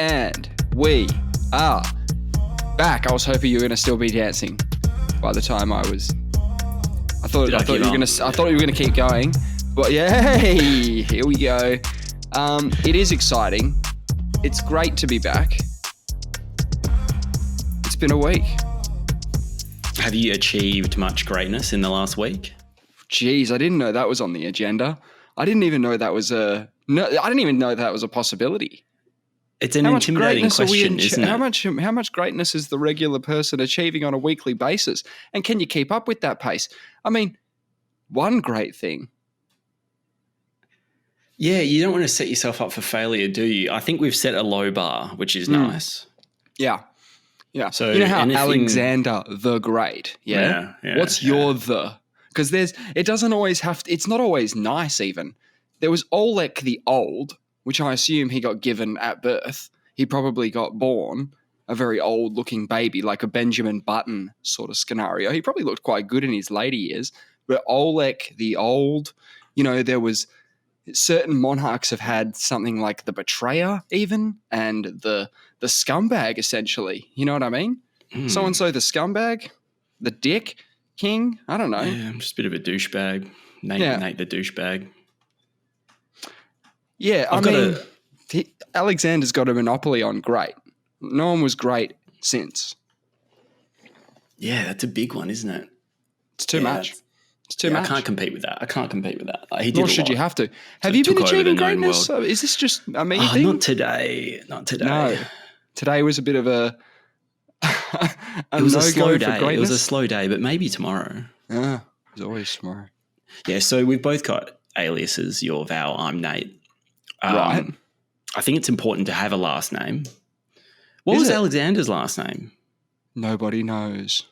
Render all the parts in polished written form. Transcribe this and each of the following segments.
And we are back. I was hoping you were going to still be dancing by the time I thought you were going to keep going. But yay, here we go. It is exciting. It's great to be back. It's been a week. Have you achieved much greatness in the last week? Jeez, I didn't know that was on the agenda. I didn't even know that was a possibility. It's an intimidating question, isn't it? How much greatness is the regular person achieving on a weekly basis? And can you keep up with that pace? I mean, one great thing. Yeah, you don't want to set yourself up for failure, do you? I think we've set a low bar, which is nice. Yeah. Yeah. So you know how Alexander the Great, yeah? What's your the? Because it's not always nice even. There was Oleg the Old, which I assume he got given at birth. He probably got born a very old looking baby, like a Benjamin Button sort of scenario. He probably looked quite good in his later years. But Oleg the Old, there was certain monarchs have had something like the betrayer even and the scumbag essentially. You know what I mean? So-and-so the scumbag, the dick king, I don't know. Yeah, I'm just a bit of a douchebag. Nate the douchebag. Yeah, Alexander's got a monopoly on great. No one was great since. Yeah, that's a big one, isn't it? It's too much. It's too much. I can't compete with that. Like, Nor should you have to. Have you been achieving greatness? Is this just a me thing? Not today. No. Today was a bit of a it was a slow day. It was a slow day, but maybe tomorrow. Yeah, it's always tomorrow. Yeah, so we've both got aliases. You're Val, I'm Nate. Right. I think it's important to have a last name. What was Alexander's last name? Nobody knows.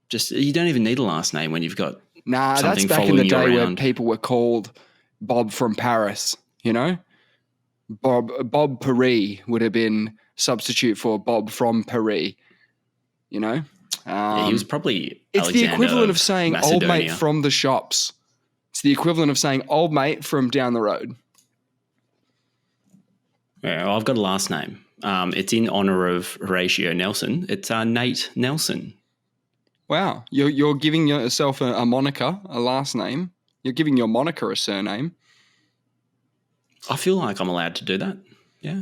Just you don't even need a last name when you've got that's back in the day where people were called Bob from Paris, Bob Paris would have been substitute for Bob from Paris, he was probably it's Alexander the equivalent of saying Macedonia. old mate from the shops. It's the equivalent of saying old mate from down the road. Yeah, well, I've got a last name. It's in honour of Horatio Nelson. It's Nate Nelson. Wow, you're giving yourself a moniker, a last name. You're giving your moniker a surname. I feel like I'm allowed to do that. Yeah.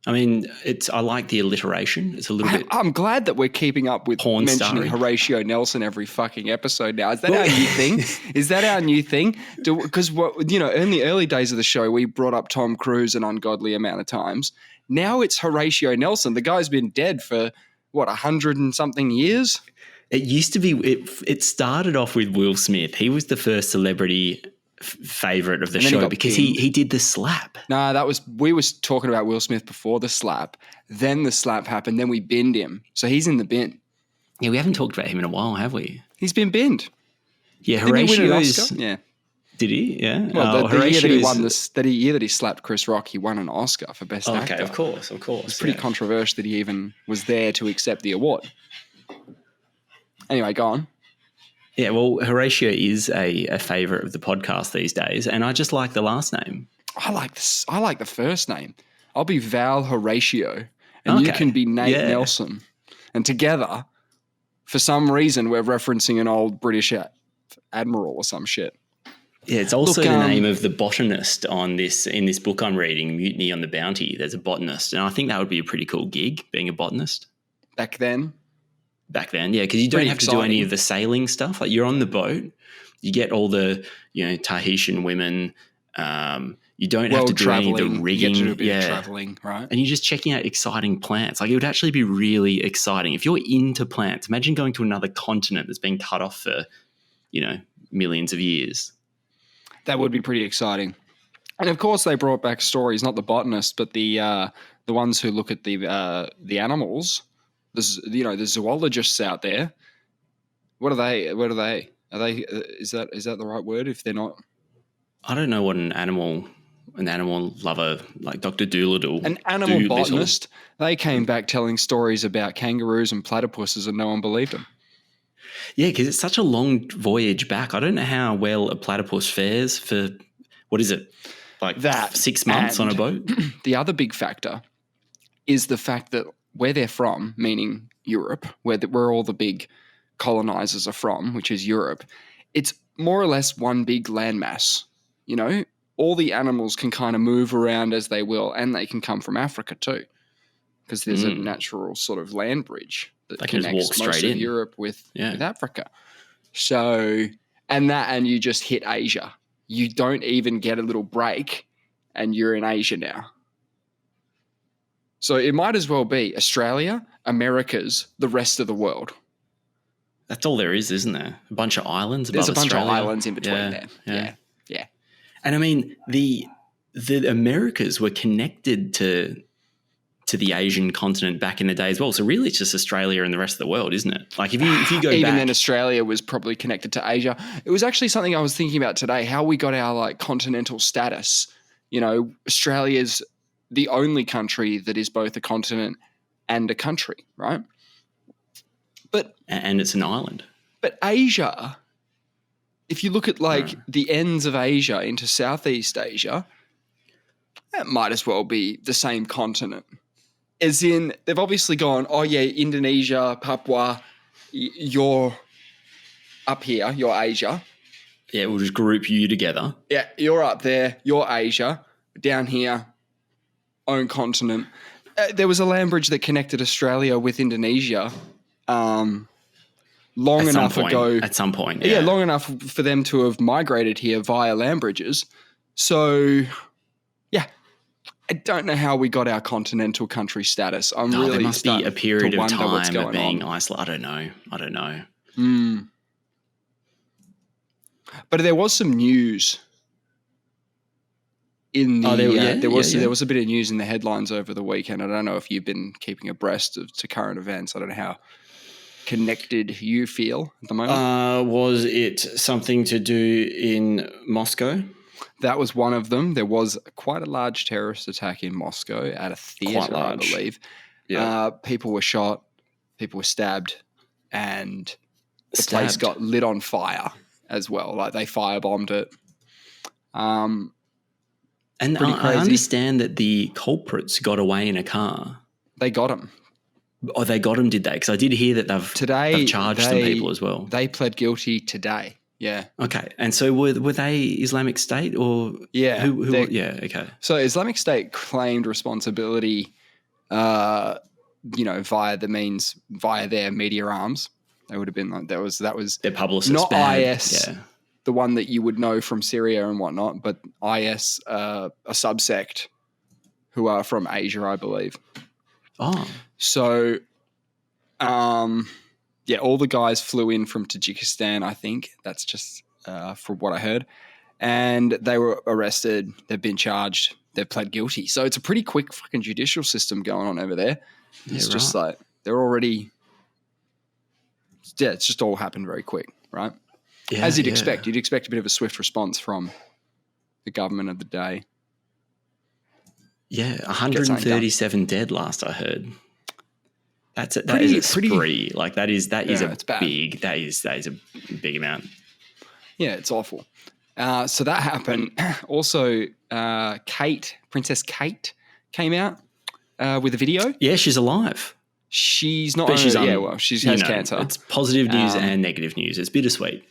I mean, I like the alliteration. It's a little bit. I'm glad that we're keeping up with mentioning Horatio Nelson every fucking episode now. Is that our new thing? Is that our new thing? Because in the early days of the show, we brought up Tom Cruise an ungodly amount of times. Now it's Horatio Nelson. The guy's been dead for 100 and something years. It used to be. It started off with Will Smith. He was the first celebrity favorite of the show because he did the slap. No, we was talking about Will Smith before the slap. Then the slap happened. Then we binned him. So he's in the bin. Yeah, we haven't talked about him in a while, have we? He's been binned. Yeah, Horatio is. Yeah. Did he? Yeah. Well, the year that he won the year that he slapped Chris Rock, he won an Oscar for Best Actor. Okay, of course. It's pretty controversial that he even was there to accept the award. Anyway, go on. Yeah, well, Horatio is a favourite of the podcast these days, and I just like the last name. I like the first name. I'll be Val Horatio, and you can be Nate Nelson. And together, for some reason, we're referencing an old British admiral or some shit. Yeah, it's also the name of the botanist in this book I'm reading, Mutiny on the Bounty. There's a botanist, and I think that would be a pretty cool gig, being a botanist. Back then, yeah, because you don't have to do any of the sailing stuff. Like you're on the boat, you get all the Tahitian women. You don't have to do any of the rigging. You get to do a bit of traveling, right? And you're just checking out exciting plants. Like it would actually be really exciting if you're into plants. Imagine going to another continent that's been cut off for millions of years. That would be pretty exciting. And of course, they brought back stories, not the botanists, but the ones who look at the animals. The zoologists out there. What are they? Are they? Is that the right word? If they're not, I don't know what an animal lover like Dr. Doolittle. An animal botanist. They came back telling stories about kangaroos and platypuses, and no one believed them. Yeah, because it's such a long voyage back. I don't know how well a platypus fares for what is it? Like that 6 months on a boat? The other big factor is the fact that where they're from, meaning Europe, where all the big colonizers are from, which is Europe, it's more or less one big landmass. You know, all the animals can kind of move around as they will, and they can come from Africa too, because there's a natural sort of land bridge that connects most of Europe with Africa. So, and you just hit Asia. You don't even get a little break, and you're in Asia now. So it might as well be Australia, Americas, the rest of the world. That's all there is, isn't there? A bunch of islands above There's a Australia. bunch of islands in between there. Yeah. And I mean, the Americas were connected to the Asian continent back in the day as well. So really it's just Australia and the rest of the world, isn't it? Like if you go even back, then Australia was probably connected to Asia. It was actually something I was thinking about today, how we got our like continental status. You know, Australia's the only country that is both a continent and a country, right? And it's an island. But Asia, if you look at like the ends of Asia into Southeast Asia, that might as well be the same continent. As in, they've obviously gone, oh yeah, Indonesia, Papua, you're up here, you're Asia. Yeah, we'll just group you together. Yeah, you're up there, you're Asia. Down here, own continent. There was a land bridge that connected Australia with Indonesia long enough ago. At some point, yeah, long enough for them to have migrated here via land bridges. So, yeah, I don't know how we got our continental country status. There must be a period of time of being isolated. I don't know. But there was some news in the there was a bit of news in the headlines over the weekend. I don't know if you've been keeping abreast to current events. I don't know how connected you feel at the moment. Was it something to do in Moscow? That was one of them. There was quite a large terrorist attack in Moscow at a theatre, I believe. Yeah. People were shot, people were stabbed, and the place got lit on fire as well. Like they firebombed it. And I understand that the culprits got away in a car. They got him. Oh, they got him, did they? Because I did hear that they've charged some people as well. They pled guilty today. Yeah. Okay. And so were they Islamic State or? Yeah. Who okay. So Islamic State claimed responsibility, via their media arms. They would have been like, that was their publicist. Not IS, the one that you would know from Syria and whatnot, but IS, a subsect who are from Asia, I believe. Oh. So, all the guys flew in from Tajikistan, I think. That's just from what I heard. And they were arrested. They've been charged. They've pled guilty. So it's a pretty quick fucking judicial system going on over there. It's just like they're already – it's just all happened very quick, right? Yeah, as you'd expect. You'd expect a bit of a swift response from the government of the day. Yeah, 137 dead last I heard. That is a spree. Like that is a big amount. Yeah, it's awful. So that happened. Also, Princess Kate came out with a video. Yeah, she's alive. She's not. She has cancer. It's positive news and negative news. It's bittersweet.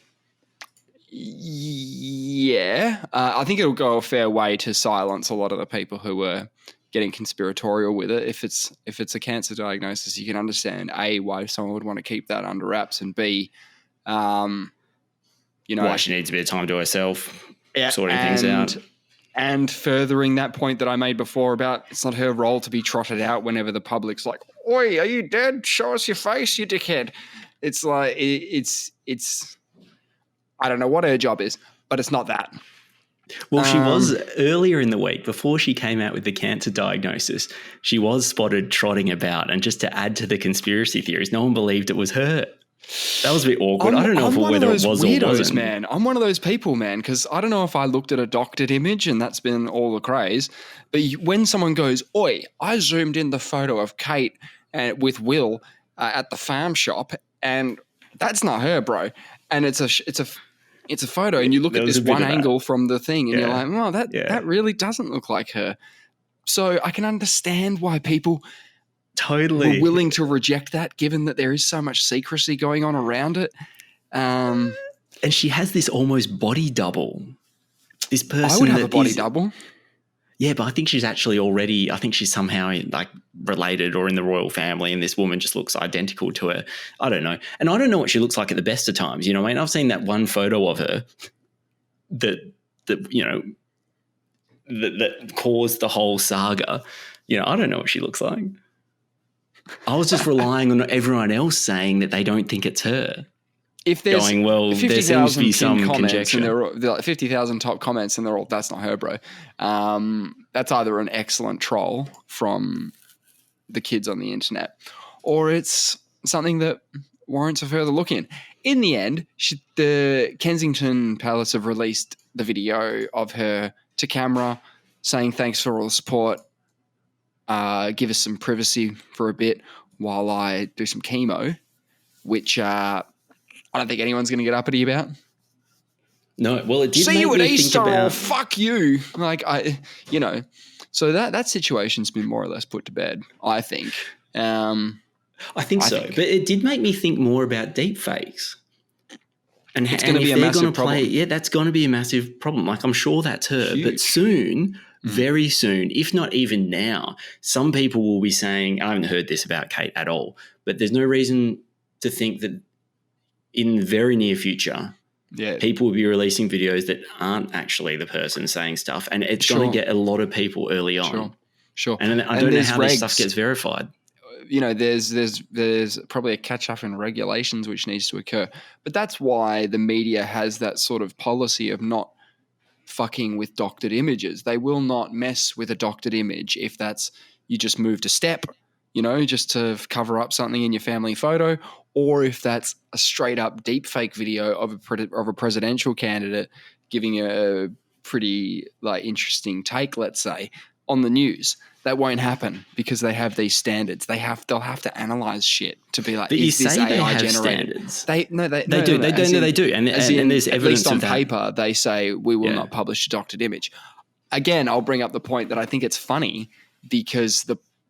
Yeah, I think it'll go a fair way to silence a lot of the people who were getting conspiratorial with it. If it's a cancer diagnosis, you can understand A, why someone would want to keep that under wraps, and B, why she needs a bit of time to herself, sorting things out. And furthering that point that I made before about it's not her role to be trotted out whenever the public's like, "Oi, are you dead? Show us your face, you dickhead." It's like it's. I don't know what her job is, but it's not that. Well, she was earlier in the week, before she came out with the cancer diagnosis, she was spotted trotting about. And just to add to the conspiracy theories, no one believed it was her. That was a bit awkward. I don't know whether it was or wasn't. Man. I'm one of those people, man, because I don't know if I looked at a doctored image and that's been all the craze. But when someone goes, "Oi, I zoomed in the photo of Kate with Will at the farm shop," and that's not her, bro. And it's a It's a photo, and you look at this one angle from the thing, and you're like, "Oh, that really doesn't look like her." So I can understand why people were willing to reject that, given that there is so much secrecy going on around it. And she has this almost body double. This person, I would have a body double. Yeah, but I think she's actually already. I think she's somehow like related or in the royal family, and this woman just looks identical to her. I don't know, and I don't know what she looks like at the best of times. You know, I mean, I've seen that one photo of her that caused the whole saga. You know, I don't know what she looks like. I was just relying on everyone else saying that they don't think it's her. If there's going, well, there seems to be some conjecture. And there are 50,000 top comments and they're all, that's not her, bro. That's either an excellent troll from the kids on the internet, or it's something that warrants a further look in. In the end, the Kensington Palace have released the video of her to camera saying thanks for all the support. Give us some privacy for a bit while I do some chemo, which I don't think anyone's going to get uppity about. No, well, it did see make you at me Easter, think about... or fuck you. So that situation's been more or less put to bed, I think. I think so. But it did make me think more about deep fakes. And it's going to be a massive problem. Yeah, that's going to be a massive problem. Like, I'm sure that's her. Huge. But soon, very soon, if not even now, some people will be saying, I haven't heard this about Kate at all, but there's no reason to think that in the very near future, people will be releasing videos that aren't actually the person saying stuff, and it's going to get a lot of people early on. Sure. And I don't know how this stuff gets verified. You know, there's probably a catch up in regulations which needs to occur, but that's why the media has that sort of policy of not fucking with doctored images. They will not mess with a doctored image if that's you just moved a step, you know, just to cover up something in your family photo, or if that's a straight up deep fake video of a presidential candidate giving a pretty interesting take, let's say, on the news. That won't happen because they have these standards. They'll have to analyze shit to be like, is this AI generated? Standards. They do. And there's evidence at least on of that. paper, they say we will not publish a doctored image. Again, I'll bring up the point that I think it's funny because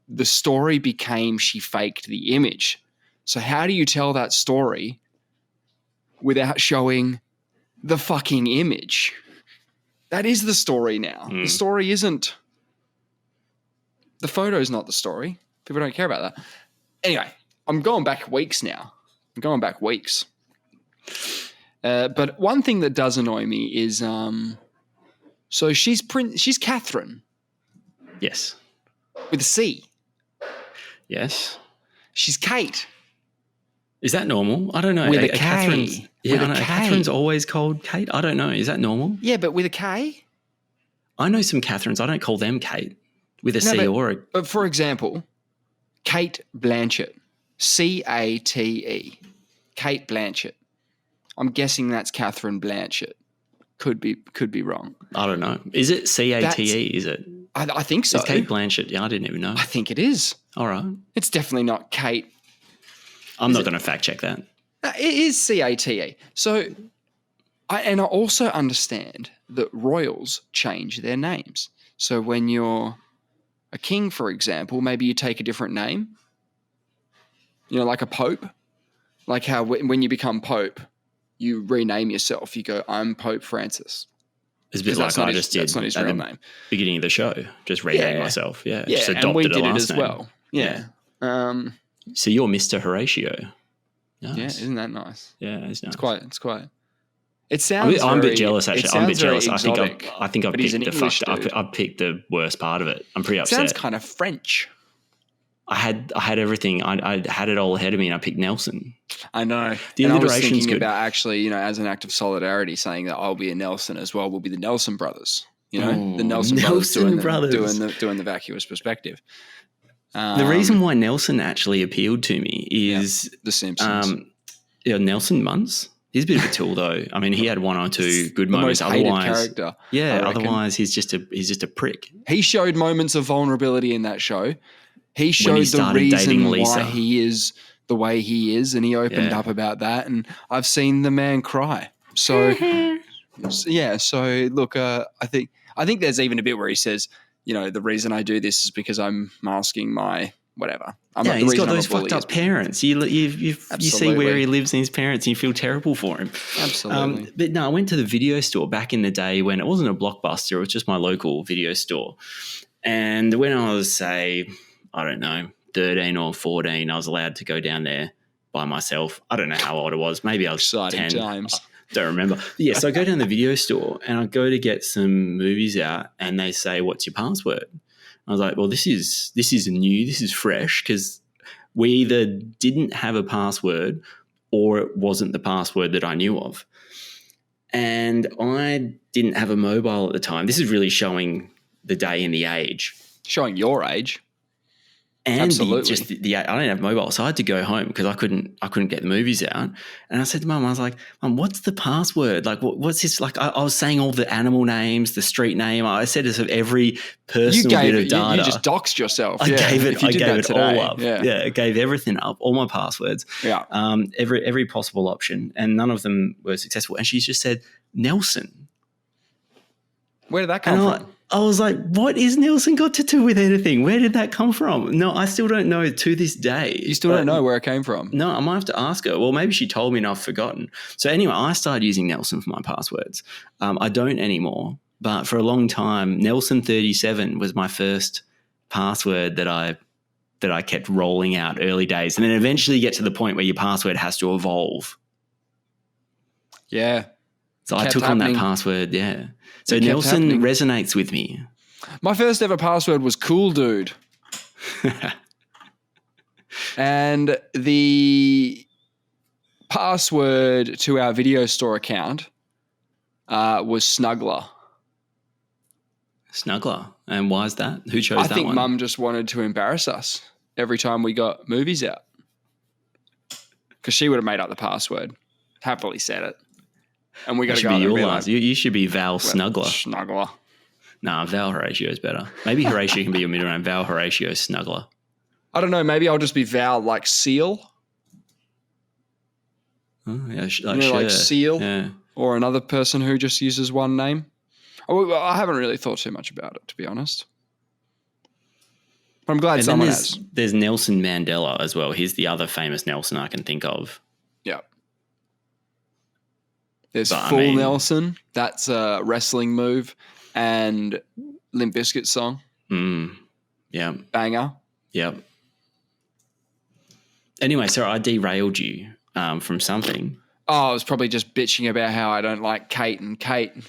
the story became she faked the image. So how do you tell that story without showing the fucking image? That is the story now. The story isn't... The photo is not the story. People don't care about that. Anyway, I'm going back weeks now. But one thing that does annoy me is... so she's Catherine. Yes. With a C. Yes. She's Kate. Is that normal? I don't know. With a K. Catherine's always called Kate. I don't know. Is that normal? Yeah, but with a K? I know some Catherines. I don't call them Kate with a C or a... But for example, Cate Blanchett. Cate. Cate Blanchett. I'm guessing that's Catherine Blanchett. Could be wrong. I don't know. Is it Cate? Is it? I think so. It's Cate Blanchett. Yeah, I didn't even know. I think it is. All right. It's definitely not Kate. I'm not going to fact check that. It is Cate. So, I also understand that royals change their names. So when you're a king, for example, maybe you take a different name. You know, like a pope. Like how when you become pope, you rename yourself. You go, I'm Pope Francis. It's a bit like I just did. That's not his real name. Beginning of the show, just rename myself. Yeah, yeah, just adopted and we did it as name. well. Yeah. So you're Mr. Horatio. Nice. Yeah, isn't that nice? Yeah, it's nice. It's quite. It sounds. I'm a bit jealous actually. I'm a bit jealous. Exotic, I think I've picked the worst part of it. I'm pretty upset. Sounds kind of French. I had everything. I had it all ahead of me, and I picked Nelson. I know. The alliteration's good. I was thinking about actually, you know, as an act of solidarity, saying that I'll be a Nelson as well. We'll be the Nelson brothers. You know, the Nelson brothers doing the vacuous perspective. The reason why Nelson actually appealed to me is The Simpsons. Nelson Muntz. He's a bit of a tool, though. I mean, he had one or two good moments. The most hated character. Yeah. Otherwise, he's just a prick. He showed moments of vulnerability in that show. He showed the reason why he is the way he is, and he opened up about that. And I've seen the man cry. So yeah. So look, I think there's even a bit where he says, the reason I do this is because I'm masking my whatever. He's got those fucked up parents. You see where he lives and his parents, and you feel terrible for him. Absolutely. But no, I went to the video store back in the day when it wasn't a Blockbuster; it was just my local video store. And when I was, say, I don't know, 13 or 14, I was allowed to go down there by myself. I don't know how old I was. Maybe I was exciting 10. times. I don't remember. Yeah, so I go down the video store and I go to get some movies out, and they say, "What's your password?" I was like, "Well, this is new. This is fresh because we either didn't have a password or it wasn't the password that I knew of." And I didn't have a mobile at the time. This is really showing the day and the age. Showing your age. And absolutely. I didn't have mobile, so I had to go home because I couldn't get the movies out. And I said to Mum, I was like, "Mum, what's the password? Like, what's this?" Like, I was saying all the animal names, the street name. I said this of every personal bit of data. You just doxed yourself. I gave it all up. Yeah, I gave everything up, all my passwords. Yeah. Every possible option, and none of them were successful. And she just said, "Nelson." Where did that come from? I was like, what is Nelson got to do with anything? Where did that come from? No, I still don't know to this day. You still don't know where it came from? No, I might have to ask her. Well, maybe she told me and I've forgotten. So anyway, I started using Nelson for my passwords. I don't anymore, but for a long time, Nelson37 was my first password that I kept rolling out early days. And then eventually you get to the point where your password has to evolve. Yeah. So I took on that password, yeah. So Nelson resonates with me. My first ever password was Cool Dude. And the password to our video store account was Snuggler. Snuggler. And why is that? Who chose that one? I think Mum just wanted to embarrass us every time we got movies out. Because she would have made up the password. Happily said it. And we got to go. Your last. You should be Val Snuggler. Snuggler. Nah, Val Horatio is better. Maybe Horatio can be your middle name. Val Horatio Snuggler. I don't know. Maybe I'll just be Val like Seal. Oh, yeah, like Seal. Yeah. Or another person who just uses one name. I haven't really thought too much about it, to be honest. But I'm glad someone has. There's Nelson Mandela as well. He's the other famous Nelson I can think of. Yeah. There's Nelson. That's a wrestling move. And Limp Bizkit song. Yeah. Banger. Yep. Anyway, so I derailed you from something. Oh, I was probably just bitching about how I don't like Kate,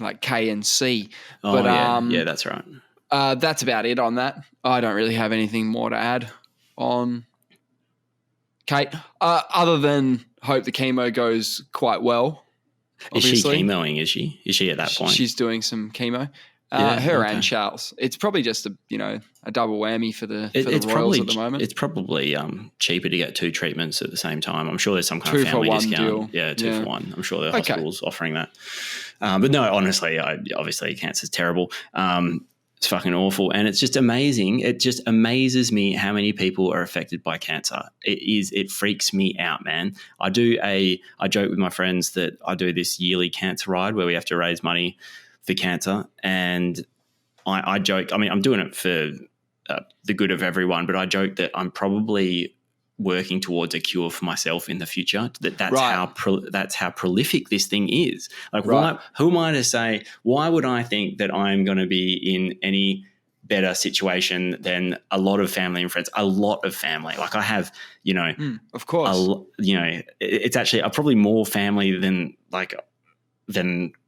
like K and C. Oh, but, yeah, that's right. That's about it on that. I don't really have anything more to add on Kate, other than hope the chemo goes quite well. Obviously. Is she chemoing? Is she at that point? She's doing some chemo. And Charles. It's probably just a double whammy for the Royals at the moment. It's probably cheaper to get two treatments at the same time. I'm sure there's some kind of family discount. Deal. Yeah, two for one. I'm sure there are hospitals offering that. But no, honestly, obviously cancer's terrible. It's fucking awful, and it's just amazing. It just amazes me how many people are affected by cancer. It freaks me out, man. I joke with my friends that I do this yearly cancer ride where we have to raise money for cancer, and I joke. I mean, I'm doing it for the good of everyone, but I joke that I'm probably working towards a cure for myself in the future. That's right. That's how prolific this thing is. Like, right. Who am I to say? Why would I think that I'm going to be in any better situation than a lot of family and friends? A lot of family. Like I have, of course, it's actually probably more family than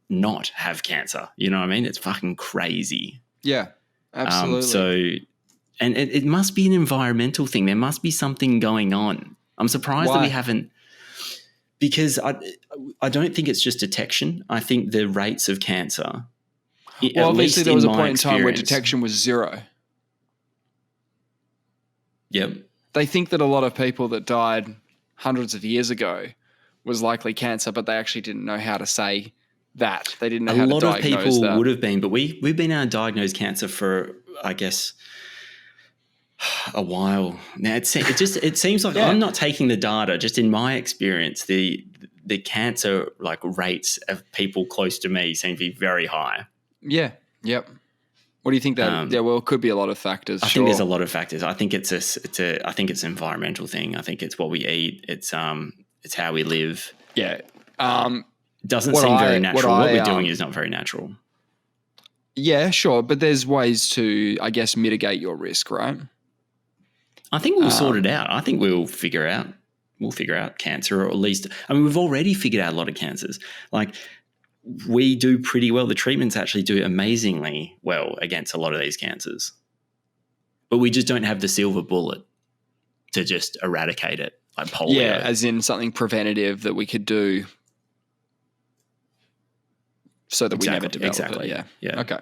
not have cancer. You know what I mean? It's fucking crazy. Yeah, absolutely. And it must be an environmental thing. There must be something going on. I'm surprised that we haven't, because I don't think it's just detection. I think the rates of cancer. Well, obviously there was a point in time where detection was zero. Yep. They think that a lot of people that died hundreds of years ago was likely cancer, but they actually didn't know how to say that. They didn't know how to diagnose that. A lot of people would have been, but we've been able to diagnose cancer for, I guess, a while now. It seems like I'm not taking the data. Just in my experience, the the cancer like rates of people close to me seem to be very high. Yeah. Yep. What do you think that? It could be a lot of factors. I think there's a lot of factors. I think it's I think it's an environmental thing. I think it's what we eat. It's how we live. Yeah. Doesn't seem very natural. What we're doing is not very natural. Yeah, sure, but there's ways to, I guess, mitigate your risk, right? I think we'll sort it out. I think we'll figure out cancer, or at least, I mean, we've already figured out a lot of cancers. Like, we do pretty well. The treatments actually do amazingly well against a lot of these cancers. But we just don't have the silver bullet to just eradicate it, like polio. Yeah, as in something preventative that we could do so that we never develop it. Yeah. Okay.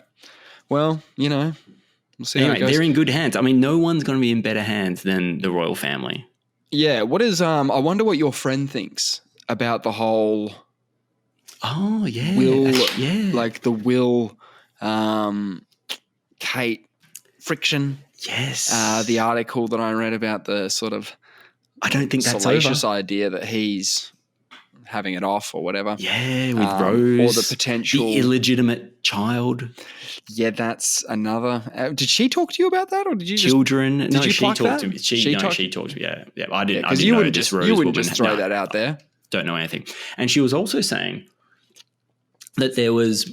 Well, we'll see how it goes. They're in good hands. I mean, no one's going to be in better hands than the royal family. Yeah. What is I wonder what your friend thinks about the whole Will, like the Will Kate friction. Yes. The article that I read about the sort of I don't think that's salacious idea that he's having it off or whatever. Yeah, with Rose. Or the potential. The illegitimate child. Yeah, that's another. Did she talk to you about that, or did you children? Did you she talked that? to me. She talked to me. Yeah. I didn't. Because you wouldn't just throw that out there. Don't know anything. And she was also saying that there was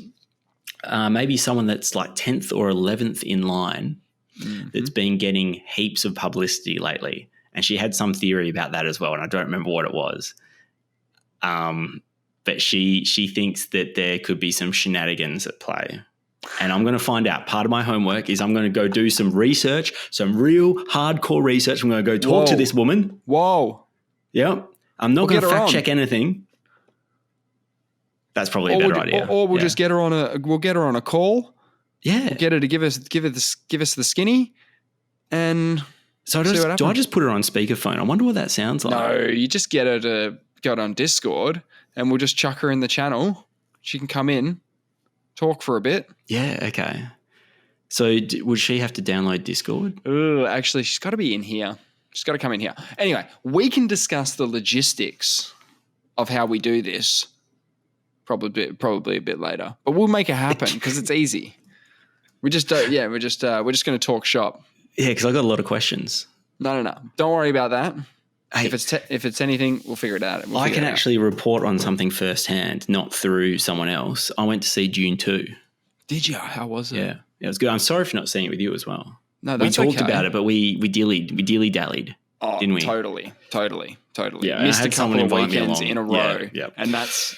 maybe someone that's like 10th or 11th in line that's been getting heaps of publicity lately. And she had some theory about that as well, and I don't remember what it was. But she thinks that there could be some shenanigans at play. And I'm going to find out. Part of my homework is I'm going to go do some research, some real hardcore research. I'm going to go talk to this woman. Whoa. Yeah. I'm not going to fact check anything. That's probably a better idea. Or we'll just get her on a call. Yeah. We'll get her to give us the skinny. And so do I just put her on speakerphone? I wonder what that sounds like. No, you just get her to go on Discord and we'll just chuck her in the channel. She can come in, talk for a bit. Yeah, okay. So would she have to download Discord? Actually, she's got to be in here. She's got to come in here. Anyway, we can discuss the logistics of how we do this probably a bit later. But we'll make it happen because it's easy. We're just going to talk shop. Yeah, because I got a lot of questions. No. Don't worry about that. Hey, if it's anything, we'll figure it out. I can actually report on something firsthand, not through someone else. I went to see Dune II. Did you? How was it? Yeah, it was good. I'm sorry for not seeing it with you as well. No, that's we talked about it, but we dilly-dallied, didn't we? Totally. Yeah, missed a couple of weekends in a row. Yeah. And that's,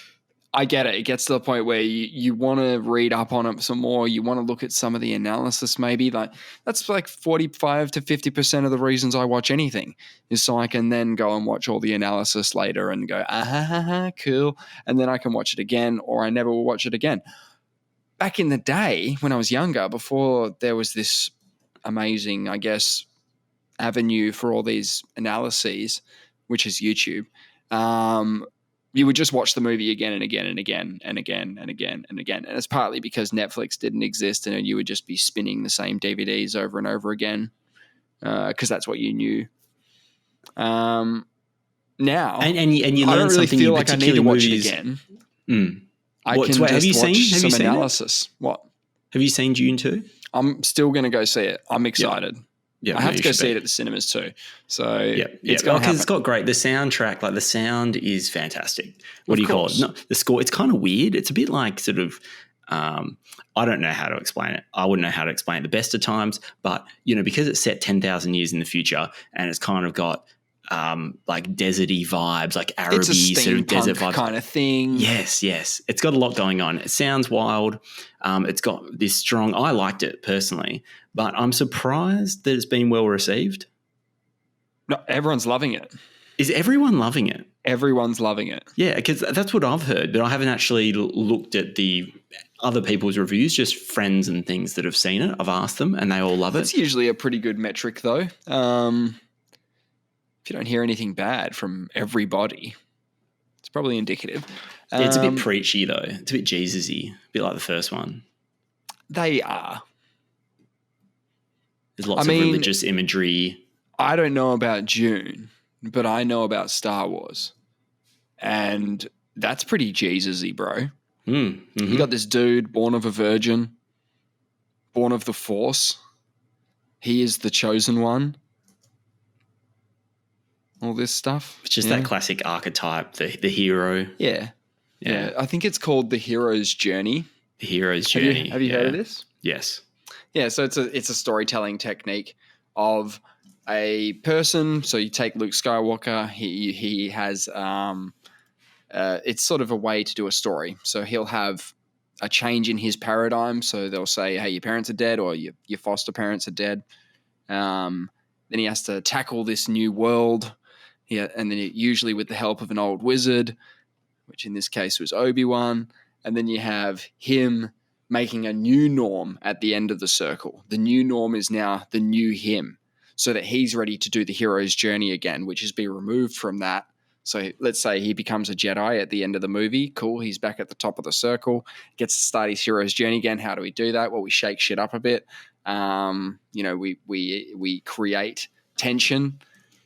I get it. It gets to the point where you want to read up on it some more. You want to look at some of the analysis maybe. Like that's like 45 to 50% of the reasons I watch anything is so I can then go and watch all the analysis later and go, cool. And then I can watch it again or I never will watch it again. Back in the day when I was younger, before there was this amazing, I guess, avenue for all these analyses, which is YouTube, you would just watch the movie again and again and again and again and again and again. And it's partly because Netflix didn't exist and you would just be spinning the same DVDs over and over again because that's what you knew. Now, and you I learn don't really something feel like I need to watch it again. I can just have you watch seen some analysis. What? Have you seen Dune II? I'm still going to go see it. I'm excited. Yeah, I have to go see it at the cinemas too. So it's got great. The soundtrack, like the sound is fantastic. What do you call it? No, the score. It's kind of weird. It's a bit like sort of. I don't know how to explain it. I wouldn't know how to explain it the best of times, but because it's set 10,000 years in the future and it's kind of got like deserty vibes, like Araby sort of desert vibes kind of thing. Yes. It's got a lot going on. It sounds wild. It's got this strong. I liked it personally, but I'm surprised that it's been well received. No, everyone's loving it. Is everyone loving it? Everyone's loving it. Yeah, because that's what I've heard, but I haven't actually looked at the other people's reviews, just friends and things that have seen it. I've asked them and they all love it. It's usually a pretty good metric though. If you don't hear anything bad from everybody, it's probably indicative. It's a bit preachy though. It's a bit Jesus-y, a bit like the first one. They are. There's lots of religious imagery. I don't know about Dune, but I know about Star Wars. And That's pretty Jesus-y, bro. Mm-hmm. You got this dude born of a virgin, born of the Force. He is the chosen one. All this stuff. It's just that classic archetype, the hero. Yeah. I think it's called The Hero's Journey. The Hero's Journey. Have you heard of this? Yes. Yeah, so it's a storytelling technique of a person. So you take Luke Skywalker. He has it's sort of a way to do a story. So he'll have a change in his paradigm. So they'll say, hey, your parents are dead, or your foster parents are dead. Then he has to tackle this new world. And then usually with the help of an old wizard, which in this case was Obi-Wan. And then you have him making a new norm at the end of the circle. The new norm is now the new him, so that he's ready to do the hero's journey again, which is be removed from that. So let's say he becomes a Jedi at the end of the movie. Cool. He's back at the top of the circle, gets to start his hero's journey again. How do we do that? Well, we shake shit up a bit. We create tension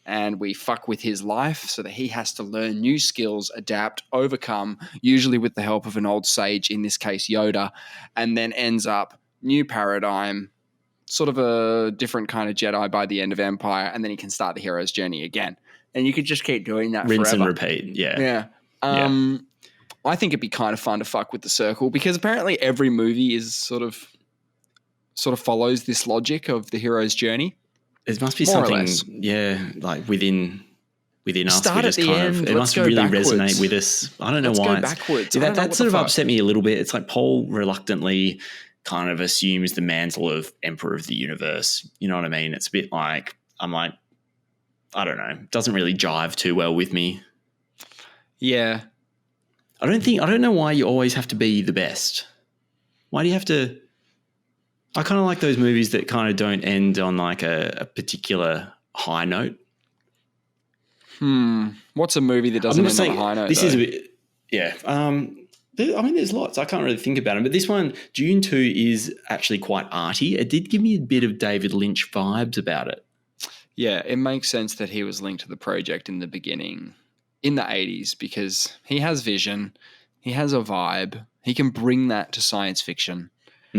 and we fuck with his life so that he has to learn new skills, adapt, overcome, usually with the help of an old sage, in this case Yoda, and then ends up new paradigm, sort of a different kind of Jedi by the end of Empire, and then he can start the hero's journey again. And you could just keep doing that Rinse forever. and repeat, Yeah. I think it'd be kind of fun to fuck with the circle, because apparently every movie is sort of follows this logic of the hero's journey. There must be something, like within us. Start at the end. It must really resonate with us. I don't know why. Let's go backwards. That sort of upset me a little bit. It's like Paul reluctantly kind of assumes the mantle of Emperor of the Universe. You know what I mean? It's a bit like, I'm like, I don't know. It doesn't really jive too well with me. Yeah. I don't know why you always have to be the best. Why do you have to? I kind of like those movies that kind of don't end on like a particular high note. What's a movie that doesn't end on a high note? This is a bit, yeah. There's lots. I can't really think about them, but this one, Dune 2, is actually quite arty. It did give me a bit of David Lynch vibes about it. Yeah, it makes sense that he was linked to the project in the beginning, in the 80s, because he has vision, he has a vibe, he can bring that to science fiction.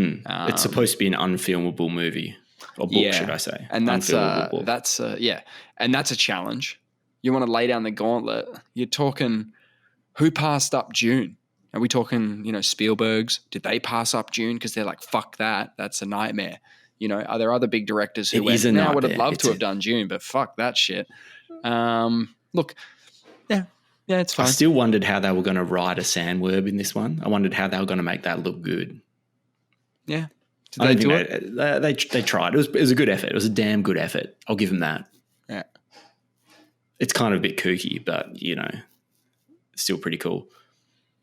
It's supposed to be an unfilmable movie, or book, should I say? And that's and that's a challenge. You want to lay down the gauntlet. You're talking, who passed up Dune? Are we talking, Spielberg's? Did they pass up Dune because they're like, fuck that? That's a nightmare. Are there other big directors who went, I would have loved to have done Dune, but fuck that shit. Look, yeah, it's fine. I still wondered how they were going to ride a sandworm in this one. I wondered how they were going to make that look good. Yeah. Did they do it? They tried. It was a good effort. It was a damn good effort. I'll give them that. Yeah. It's kind of a bit kooky, but, it's still pretty cool.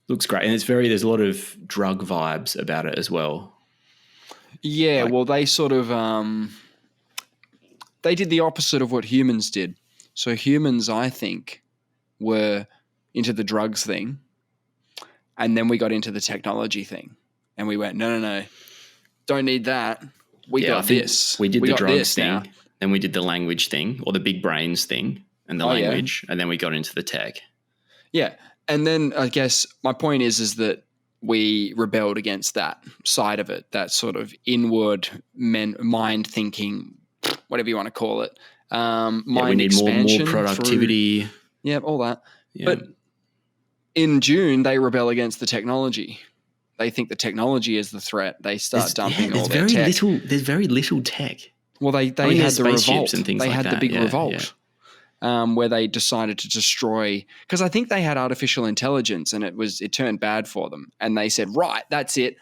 Looks great. And there's a lot of drug vibes about it as well. Yeah, well, they sort of they did the opposite of what humans did. So humans, I think, were into the drugs thing, and then we got into the technology thing, and we went, no, don't need that. We got this. We did the drugs thing, now. Then we did the language thing, or the big brains thing, and the language, and then we got into the tech. Yeah, and then I guess my point is that we rebelled against that side of it, that sort of inward mind thinking, whatever you want to call it. Mind we need expansion, more productivity. All that. Yeah. But in Dune, they rebel against the technology. They think the technology is the threat. They start dumping all their tech. There's very little tech. Well, they had the revolt. And things they like had the big revolt. Where they decided to destroy, because I think they had artificial intelligence and it turned bad for them. And they said, right, that's it.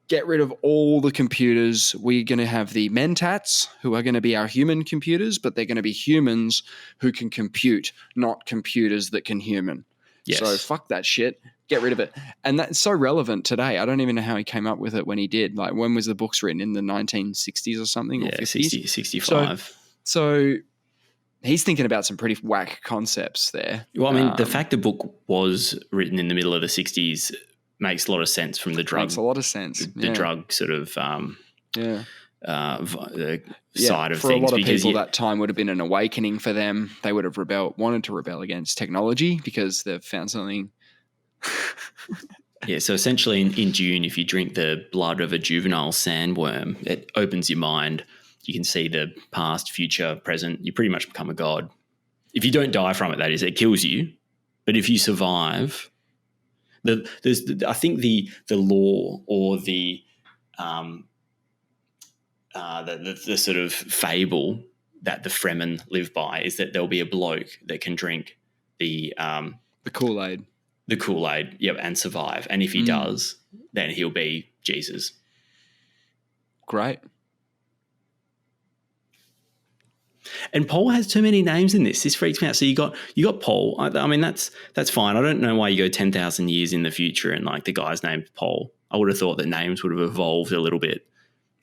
Get rid of all the computers. We're going to have the mentats, who are going to be our human computers, but they're going to be humans who can compute, not computers that can human. Yes. So fuck that shit. Get rid of it. And that's so relevant today. I don't even know how he came up with it when he did. Like, when was the books written? In the 1960s or something? Yeah, or 50s? 65. So he's thinking about some pretty whack concepts there. Well, I mean, the fact the book was written in the middle of the 60s makes a lot of sense from the drug. Makes a lot of sense. The drug sort of side of for things. A lot of people, that time would have been an awakening for them. They would have wanted to rebel against technology because they've found something Yeah, so essentially in Dune, if you drink the blood of a juvenile sandworm, it opens your mind. You can see the past, future, present. You pretty much become a god. If you don't die from it, that is, it kills you. But if you survive, I think the law or the sort of fable that the Fremen live by is that there'll be a bloke that can drink the Kool-Aid. The Kool-Aid, yep, and survive. And if he does, then he'll be Jesus. Great. And Paul has too many names in this. This freaks me out. So you got Paul. I mean, that's fine. I don't know why you go 10,000 years in the future and like the guy's name's Paul. I would have thought that names would have evolved a little bit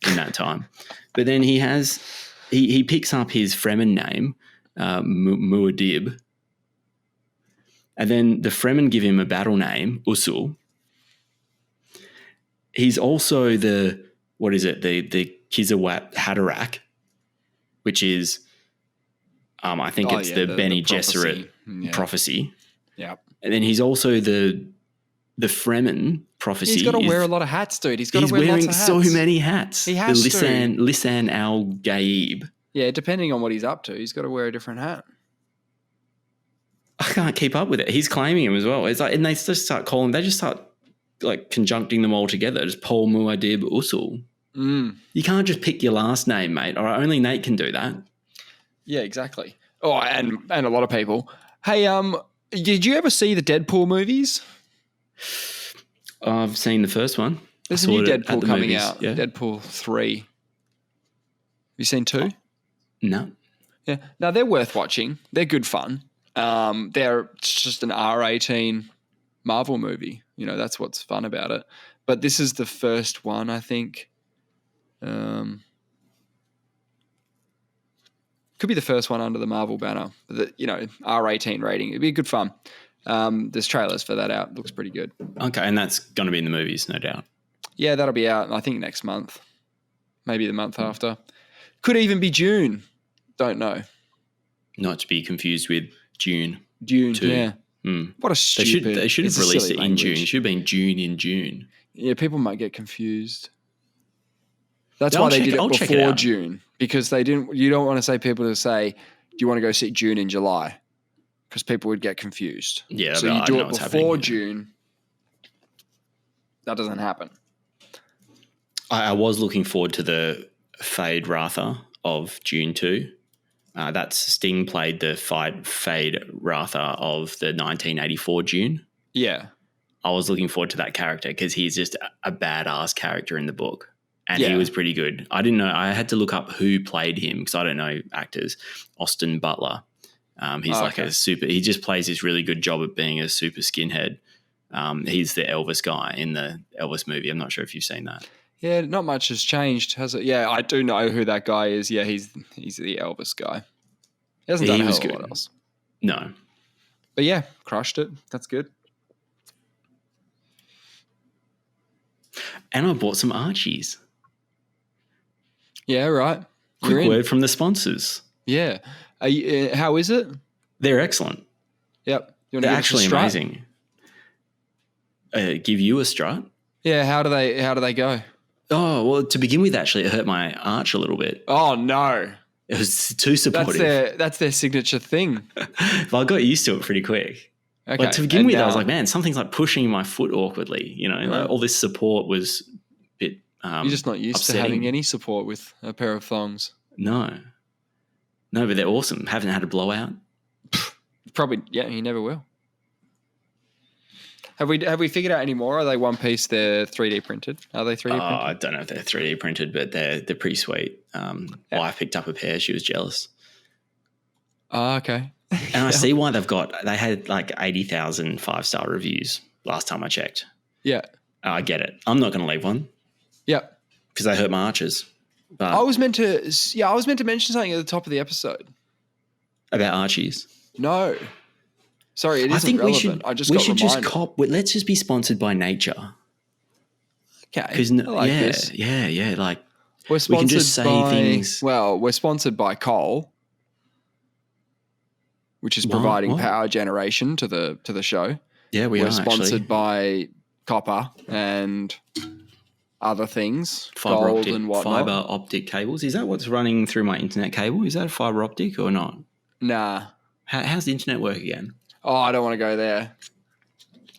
in that time. But then he picks up his Fremen name, Muad'Dib. And then the Fremen give him a battle name, Usul. He's also the Kizawat Haderach, which is, I think it's the Bene Gesserit prophecy. Yeah. And then he's also the Fremen prophecy. He's got to wear a lot of hats, dude. He's got to wear lots of hats. He's wearing so many hats. He has to. Lisan al-Gaib. Yeah, depending on what he's up to, he's got to wear a different hat. I can't keep up with it. He's claiming him as well. It's like, and they just start calling. They just start like conjuncting them all together. Just Paul Muad'Dib Usul. You can't just pick your last name, mate. Or only Nate can do that. Yeah, exactly. Oh, and a lot of people. Hey, did you ever see the Deadpool movies? I've seen the first one. There's a new Deadpool coming out. Yeah. Deadpool 3. Have you seen 2? No. Yeah. No, they're worth watching. They're good fun. They're just an R18 Marvel movie. You know, that's what's fun about it. But this is the first one, I think. Could be the first one under the Marvel banner. But R18 rating. It'd be good fun. There's trailers for that out. Looks pretty good. Okay, and that's going to be in the movies, no doubt. Yeah, that'll be out, I think, next month. Maybe the month after. Could even be June. Don't know. Not to be confused with Dune II. Yeah. What a stupid... They should have released it in June. It should have been June in June. Yeah, people might get confused. That's why they did it before June. Because they didn't... You don't want to say people to say, do you want to go see June in July? Because people would get confused. Yeah, so you do it before June. That doesn't happen. I was looking forward to the Fade Ratha of Dune II. That's Sting played the Fade Ratha of the 1984 Dune. Yeah. I was looking forward to that character because he's just a badass character in the book. And he was pretty good. I didn't know. I had to look up who played him because I don't know actors. Austin Butler. He's a super – he just plays this really good job at being a super skinhead. He's the Elvis guy in the Elvis movie. I'm not sure if you've seen that. Yeah, not much has changed, has it? Yeah, I do know who that guy is. Yeah, he's the Elvis guy. He hasn't done a hell of a lot else. No. But yeah, crushed it. That's good. And I bought some Archies. Yeah, right. Quick word from the sponsors. Yeah. How is it? They're excellent. Yep. They're actually amazing. Give you a strut? Yeah, how do they go? Oh, well, to begin with, actually, it hurt my arch a little bit. Oh, no. It was too supportive. That's their signature thing. Well, I got used to it pretty quick. Okay. But to begin with, I was like, man, something's like pushing my foot awkwardly. You know, like all this support was a bit you're just not used to having any support with a pair of thongs. No, but they're awesome. Haven't had a blowout. Probably, yeah, you never will. Have we figured out any more? Are they one piece? They're 3D printed. Are they 3D printed? I don't know if they're 3D printed, but they're pretty sweet. Wife picked up a pair. She was jealous. Oh, okay. And I see why they had like 80,000 5-star reviews last time I checked. Yeah. I get it. I'm not going to leave one. Yeah. Because they hurt my arches. But I was meant to mention something at the top of the episode. About Archies? No. Sorry, it isn't relevant. Let's just be sponsored by nature. Okay. This. Yeah. Like we can just say things. Well, we're sponsored by coal, which is providing power generation to the show. Yeah, we're sponsored by copper and other things, fiber gold optic, and whatnot. fiber optic cables. Is that what's running through my internet cable? Is that a fiber optic or not? Nah. How's the internet work again? Oh, I don't want to go there.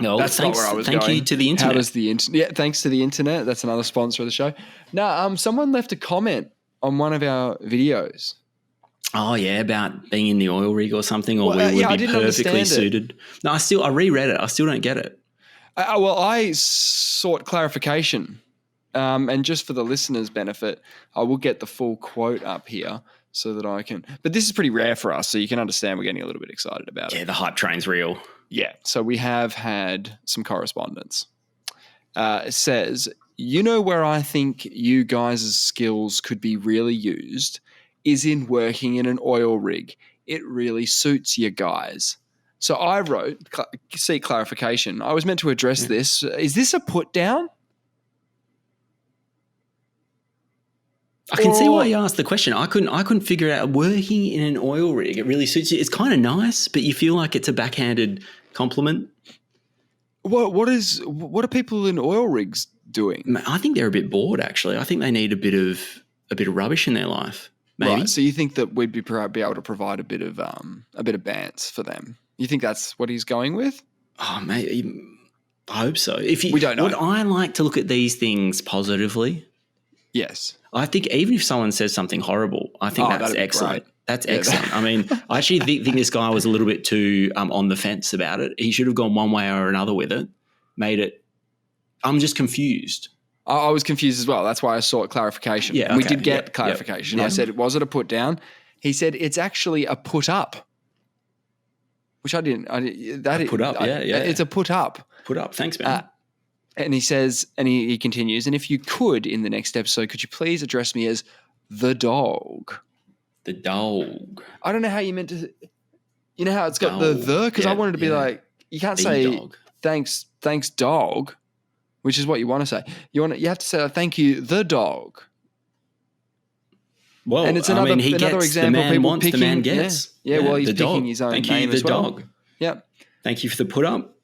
No, that's not where I was going. Thank you to the internet. How does the internet? Yeah, thanks to the internet. That's another sponsor of the show. No, someone left a comment on one of our videos. Oh yeah, about being in the oil rig or something, or we would be perfectly suited. No, I reread it. I still don't get it. Well, I sought clarification, and just for the listeners' benefit, I will get the full quote up here so that I can. But this is pretty rare for us, so you can understand we're getting a little bit excited about it. Yeah, the hype train's real. Yeah, so we have had some correspondence. It says, you know where I think you guys' skills could be really used is in working in an oil rig. It really suits you guys. So I wrote, seek clarification. I was meant to address this. Is this a put down? I can see why you asked the question. I couldn't figure out working in an oil rig. It really suits you. It's kind of nice, but you feel like it's a backhanded compliment. What are people in oil rigs doing? I think they're a bit bored. Actually, I think they need a bit of rubbish in their life. Maybe. Right. So you think that we'd be able to provide a bit of bants for them? You think that's what he's going with? Oh, maybe. I hope so. We don't know. Would I like to look at these things positively? Yes. I think even if someone says something horrible, I think that's excellent. Great. That's excellent. I mean, I actually think this guy was a little bit too on the fence about it. He should have gone one way or another with it. I'm just confused. I was confused as well. That's why I sought clarification. Yeah, and we did get clarification. Yep. I said, was it a put down? He said, it's actually a put up, which I didn't. Put up, yeah. It's a put up. Put up. Thanks, man. And he says, and he continues, and if you could, in the next episode, could you please address me as the dog? The dog. I don't know how you meant to. You know how it's got the? Because I wanted to be like, you can't say dog. thanks, dog, which is what you want to say. You have to say thank you, the dog. Well, and it's another example. The man people wants, picking, the man gets. Yeah, well, he's the picking dog. his own thank name you, as well. Dog. Yep. Thank you for the put up.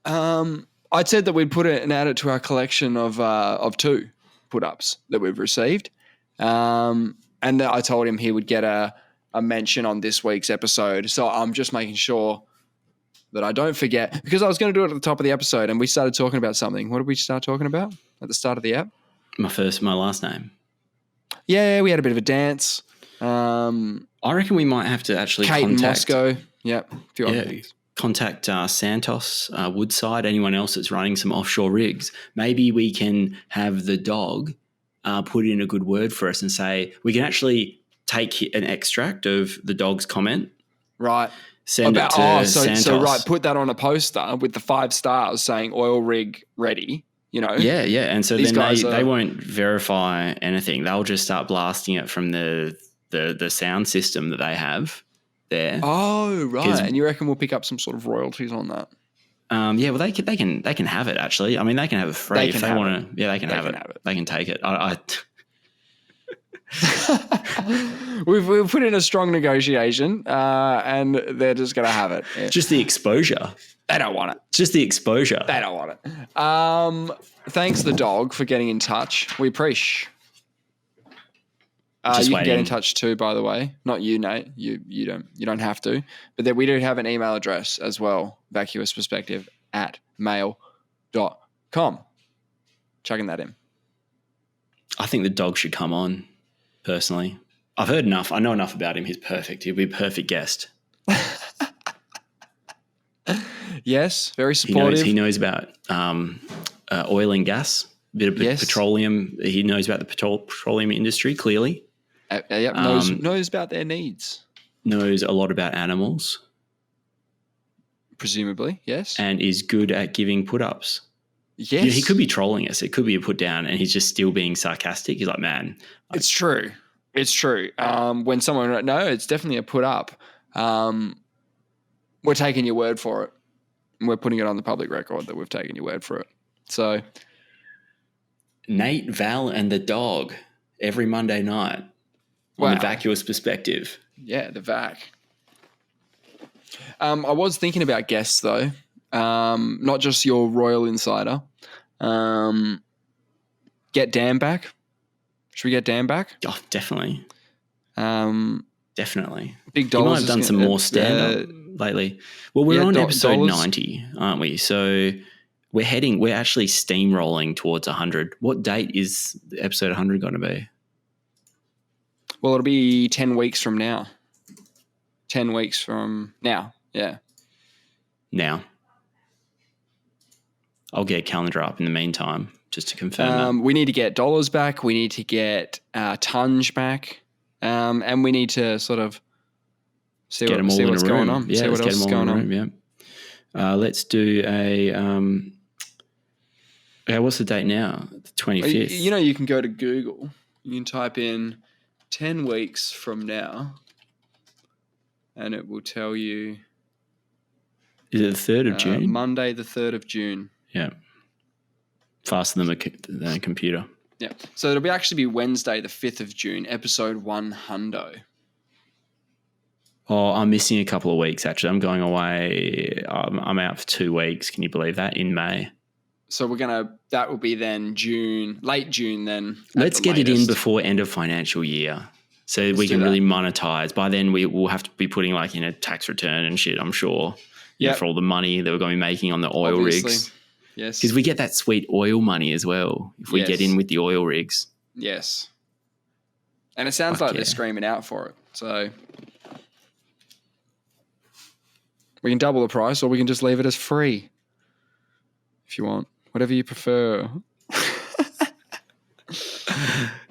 I'd said that we'd put it and add it to our collection of 2 put ups that we've received. And I told him he would get a mention on this week's episode. So I'm just making sure that I don't forget, because I was going to do it at the top of the episode and we started talking about something. What did we start talking about at the start of the app? My last name. Yeah, we had a bit of a dance. I reckon we might have to actually Kate contact Moscow. Yep. A few other things. Contact Santos, Woodside, anyone else that's running some offshore rigs. Maybe we can have the dog put in a good word for us and say, we can actually take an extract of the dog's comment. Right. Send it to Santos. So right, put that on a poster with the 5 stars saying oil rig ready, you know? Yeah. And so then they won't verify anything. They'll just start blasting it from the sound system that they have there. Oh, right. And you reckon we'll pick up some sort of royalties on that? Yeah, well, they can have it, actually. I mean, they can have it free if they want to. Yeah, they can have it. They can take it. We've put in a strong negotiation, and they're just going to have it. Yeah. Just the exposure. They don't want it. Just the exposure. They don't want it. Thanks, the dog, for getting in touch. We appreciate. You can get in touch too, by the way. Not you, Nate. You don't have to. But then we do have an email address as well, vacuousperspective@mail.com. Chugging that in. I think the dog should come on, personally. I've heard enough. I know enough about him. He's perfect. He'll be a perfect guest. Yes, very supportive. He knows about oil and gas, a bit of petroleum. He knows about the petroleum industry, clearly. Knows about their needs. Knows a lot about animals. Presumably, yes. And is good at giving put-ups. Yes. He could be trolling us. It could be a put-down and he's just still being sarcastic. He's like, man. It's true. It's true. When someone, no, it's definitely a put-up. We're taking your word for it. And we're putting it on the public record that we've taken your word for it. So. Nate, Val, and the dog every Monday night. On the Vacuous Perspective. Yeah, the vac. I was thinking about guests though. not just your Royal Insider. Get Dan back. Should we get Dan back? Oh, definitely. Definitely. Big You dollars. might have done some more stand-up lately. Well, we're on episode 90, aren't we? So we're actually steamrolling towards 100. What date is episode 100 going to be? Well, it'll be 10 weeks from now. 10 weeks from now, yeah. Now. I'll get a calendar up in the meantime, just to confirm We need to get dollars back. We need to get Tunge back. And we need to sort of see what's going on. Yeah, see what else is going on. Yeah. Let's do a what's the date now? The 25th. You know, you can go to Google. You can type in 10 weeks from now, and it will tell you. Is it the 3rd of June? Monday, the 3rd of June. Yeah. Faster than a computer. Yeah. So it'll actually be Wednesday, the 5th of June, episode 100. Oh, I'm missing a couple of weeks, actually. I'm going away. I'm out for 2 weeks. Can you believe that? In May. So that will be then June, late June then. Let's get it in before end of financial year so we can really monetize. By then we will have to be putting like in a tax return and shit, I'm sure. Yeah. For all the money that we're going to be making on the oil rigs. Yes. Because we get that sweet oil money as well if we get in with the oil rigs. Yes. And it sounds like they're screaming out for it. So we can double the price or we can just leave it as free if you want. Whatever you prefer.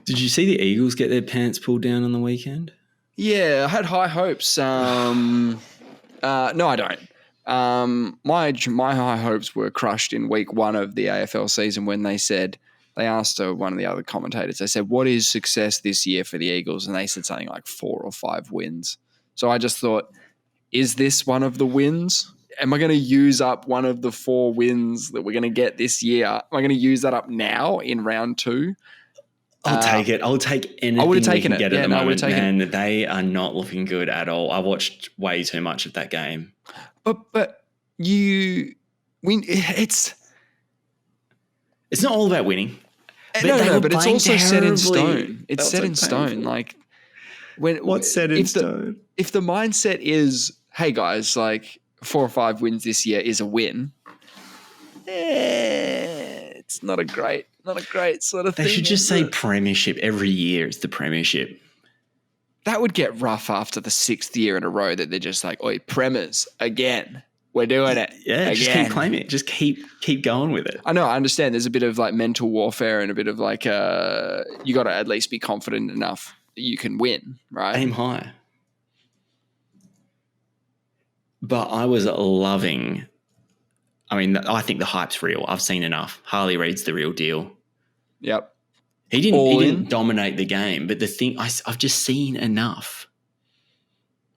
Did you see the Eagles get their pants pulled down on the weekend? Yeah, I had high hopes. No, I don't. My high hopes were crushed in week 1 of the AFL season when they asked one of the other commentators, they said, what is success this year for the Eagles? And they said something like 4 or 5 wins. So I just thought, is this one of the wins? Am I going to use up one of the 4 wins that we're going to get this year? Am I going to use that up now in round 2? I'll take it. I'll take anything I would have taken we can get at the moment. Man, they are not looking good at all. I watched way too much of that game. But it's not all about winning. But it's also set in stone. It's set in stone. Like what's set in stone? If the mindset is, hey guys, like 4 or 5 wins this year is a win, it's not a great sort of thing. They should just say premiership every year. It's the premiership. That would get rough after the 6th year in a row that they're just like, oi, Premiers, again. We're doing it. Yeah, again. Just keep claiming it. Just keep going with it. I know, I understand. There's a bit of like mental warfare and a bit of like you got to at least be confident enough that you can win, right? Aim high. But I was loving, I think the hype's real. I've seen enough. Harley Reid's the real deal. Yep. He didn't dominate the game, but the thing I've just seen enough.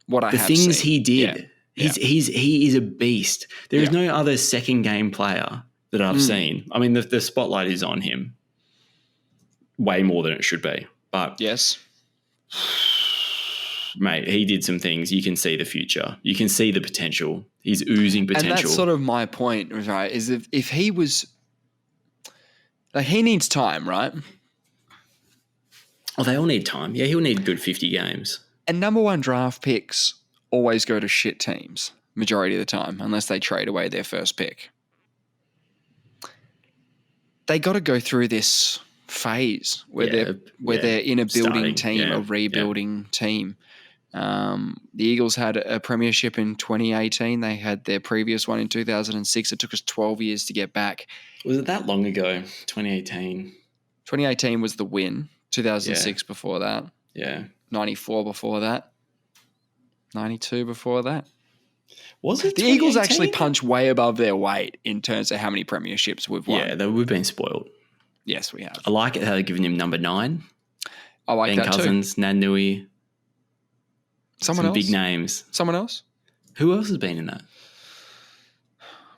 The things he did. Yeah. He is a beast. There is no other second game player that I've seen. I mean, the spotlight is on him way more than it should be. But yes, mate, he did some things. You can see the future. You can see the potential. He's oozing potential. And that's sort of my point, right? Is if he was like, he needs time, right? Oh, they all need time. Yeah, he'll need a good 50 games. And number 1 draft picks always go to shit teams majority of the time, unless they trade away their first pick. They got to go through this phase where they're in a building team, a rebuilding team. The Eagles had a premiership in 2018. They had their previous one in 2006. It took us 12 years to get back. Was it that long ago? 2018. 2018 was the win. 2006 before that. Yeah. 94 before that. 92 before that. Was it the Eagles actually punch way above their weight in terms of how many premierships we've won? Yeah, we've been spoiled. Yes, we have. I like it how they're giving him number 9. I like Ben that Cousins, too. Nanui. Some big names. Someone else? Who else has been in that?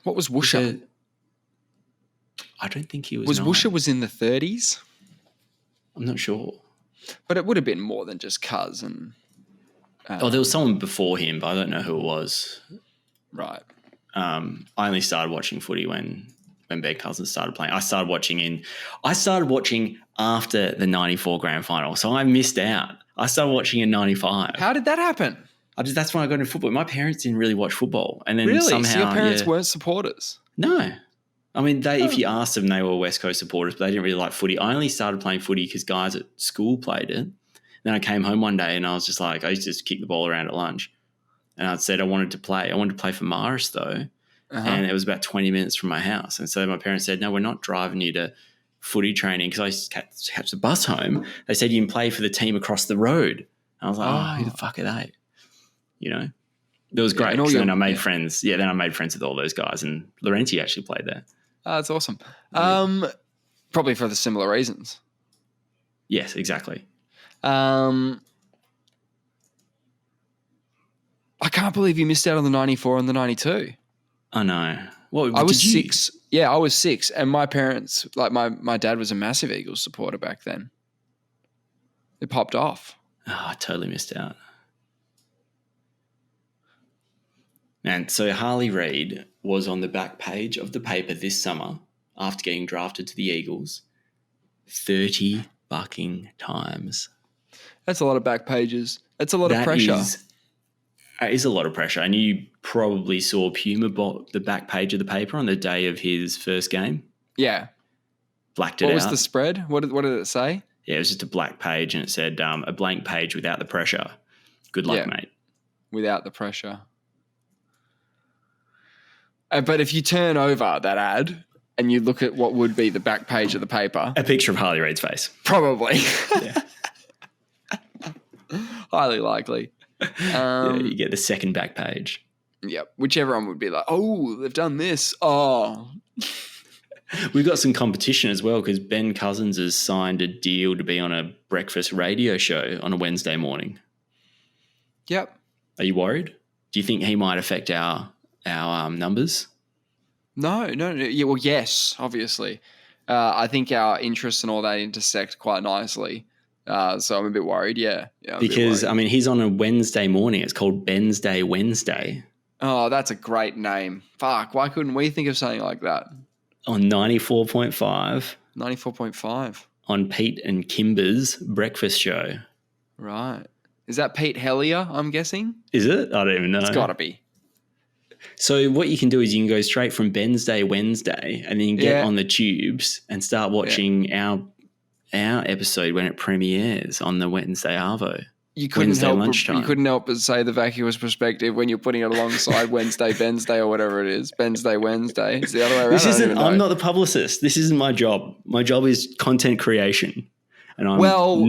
What was Woosha? I don't think he was. Was Woosha was in the 30s? I'm not sure. But it would have been more than just Cuz and... there was someone before him, but I don't know who it was. Right. I only started watching footy when Ben Cousins started playing. I started watching after the 94 grand final, so I missed out. I started watching in 95. How did that happen? That's when I got into football. My parents didn't really watch football. And then really? somehow... So your parents weren't supporters? No. I mean, if you asked them, they were West Coast supporters, but they didn't really like footy. I only started playing footy because guys at school played it. Then I came home one day and I was just like, I used to just kick the ball around at lunch. And I said I wanted to play. I wanted to play for Mars, though. And it was about 20 minutes from my house. And so my parents said, no, we're not driving you to footy training, because I used to catch the bus home. They said you can play for the team across the road. And I was like, who the fuck are they? You know? It was great. Yeah, then I made friends. Yeah, then I made friends with all those guys. And Laurenti actually played there. Oh, that's awesome. Probably for the similar reasons. Yes, exactly. I can't believe you missed out on the 94 and the 92. I know. Well, I was 6. Yeah, I was 6. And my parents, like my dad was a massive Eagles supporter back then. It popped off. Oh, I totally missed out. And so Harley Reid was on the back page of the paper this summer after getting drafted to the Eagles 30 fucking times. That's a lot of back pages. That's a lot of pressure. That is a lot of pressure. And you probably saw Puma bought the back page of the paper on the day of his first game. Yeah. Blacked it out. What was the spread? What did it say? Yeah, it was just a black page and it said a blank page without the pressure. Good luck, mate. Without the pressure. But if you turn over that ad and you look at what would be the back page of the paper. A picture of Harley Reid's face. Probably. Yeah. Highly likely. Yeah, you get the second back page. Yep. Which everyone would be like, oh, they've done this. Oh. We've got some competition as well because Ben Cousins has signed a deal to be on a breakfast radio show on a Wednesday morning. Yep. Are you worried? Do you think he might affect our numbers? No. Yeah, well, yes, obviously. I think our interests and all that intersect quite nicely. So I'm a bit worried, yeah. Because, I mean, he's on a Wednesday morning. It's called Ben's Day Wednesday. Oh, that's a great name. Fuck, why couldn't we think of something like that? On 94.5. 94.5. On Pete and Kimber's breakfast show. Right. Is that Pete Hellier, I'm guessing? Is it? I don't even know. It's got to be. So what you can do is you can go straight from Ben's Day Wednesday and then you can get on the tubes and start watching our episode when it premieres on the Wednesday Arvo. You couldn't help but say the Vacuous perspective when you're putting it alongside Wednesday, Wednesday, or whatever it is. Wednesday, Wednesday. It's the other way around. I'm not the publicist. This isn't my job. My job is content creation. And I'm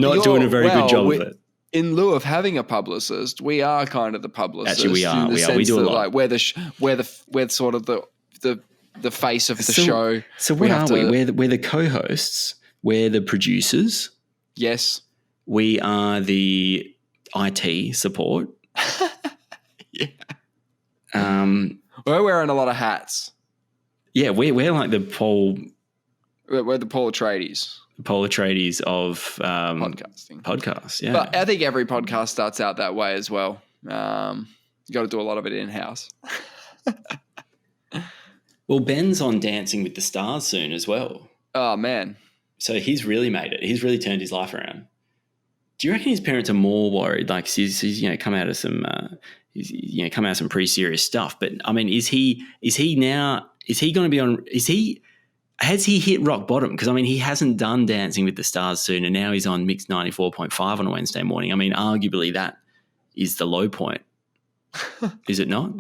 not doing a very good job of it. In lieu of having a publicist, we are kind of the publicist. Actually, we are. We do a lot. Like we're sort of the face of the show. So what are we? We're the co-hosts. We're the producers. Yes. We are the IT support. Yeah. We're wearing a lot of hats. Yeah, we're like the Paul. We're the Paul Atreides. The Paul Atreides of podcasting. Podcasts, yeah. But I think every podcast starts out that way as well. You got to do a lot of it in-house. Well, Ben's on Dancing with the Stars soon as well. Oh, man. So he's really made it. He's really turned his life around. Do you reckon his parents are more worried? Like he's come out of some come out of some pretty serious stuff. But I mean, has he hit rock bottom? Because I mean, he hasn't done Dancing with the Stars soon, and now he's on Mix 94.5 on a Wednesday morning. I mean, arguably that is the low point. Is it not?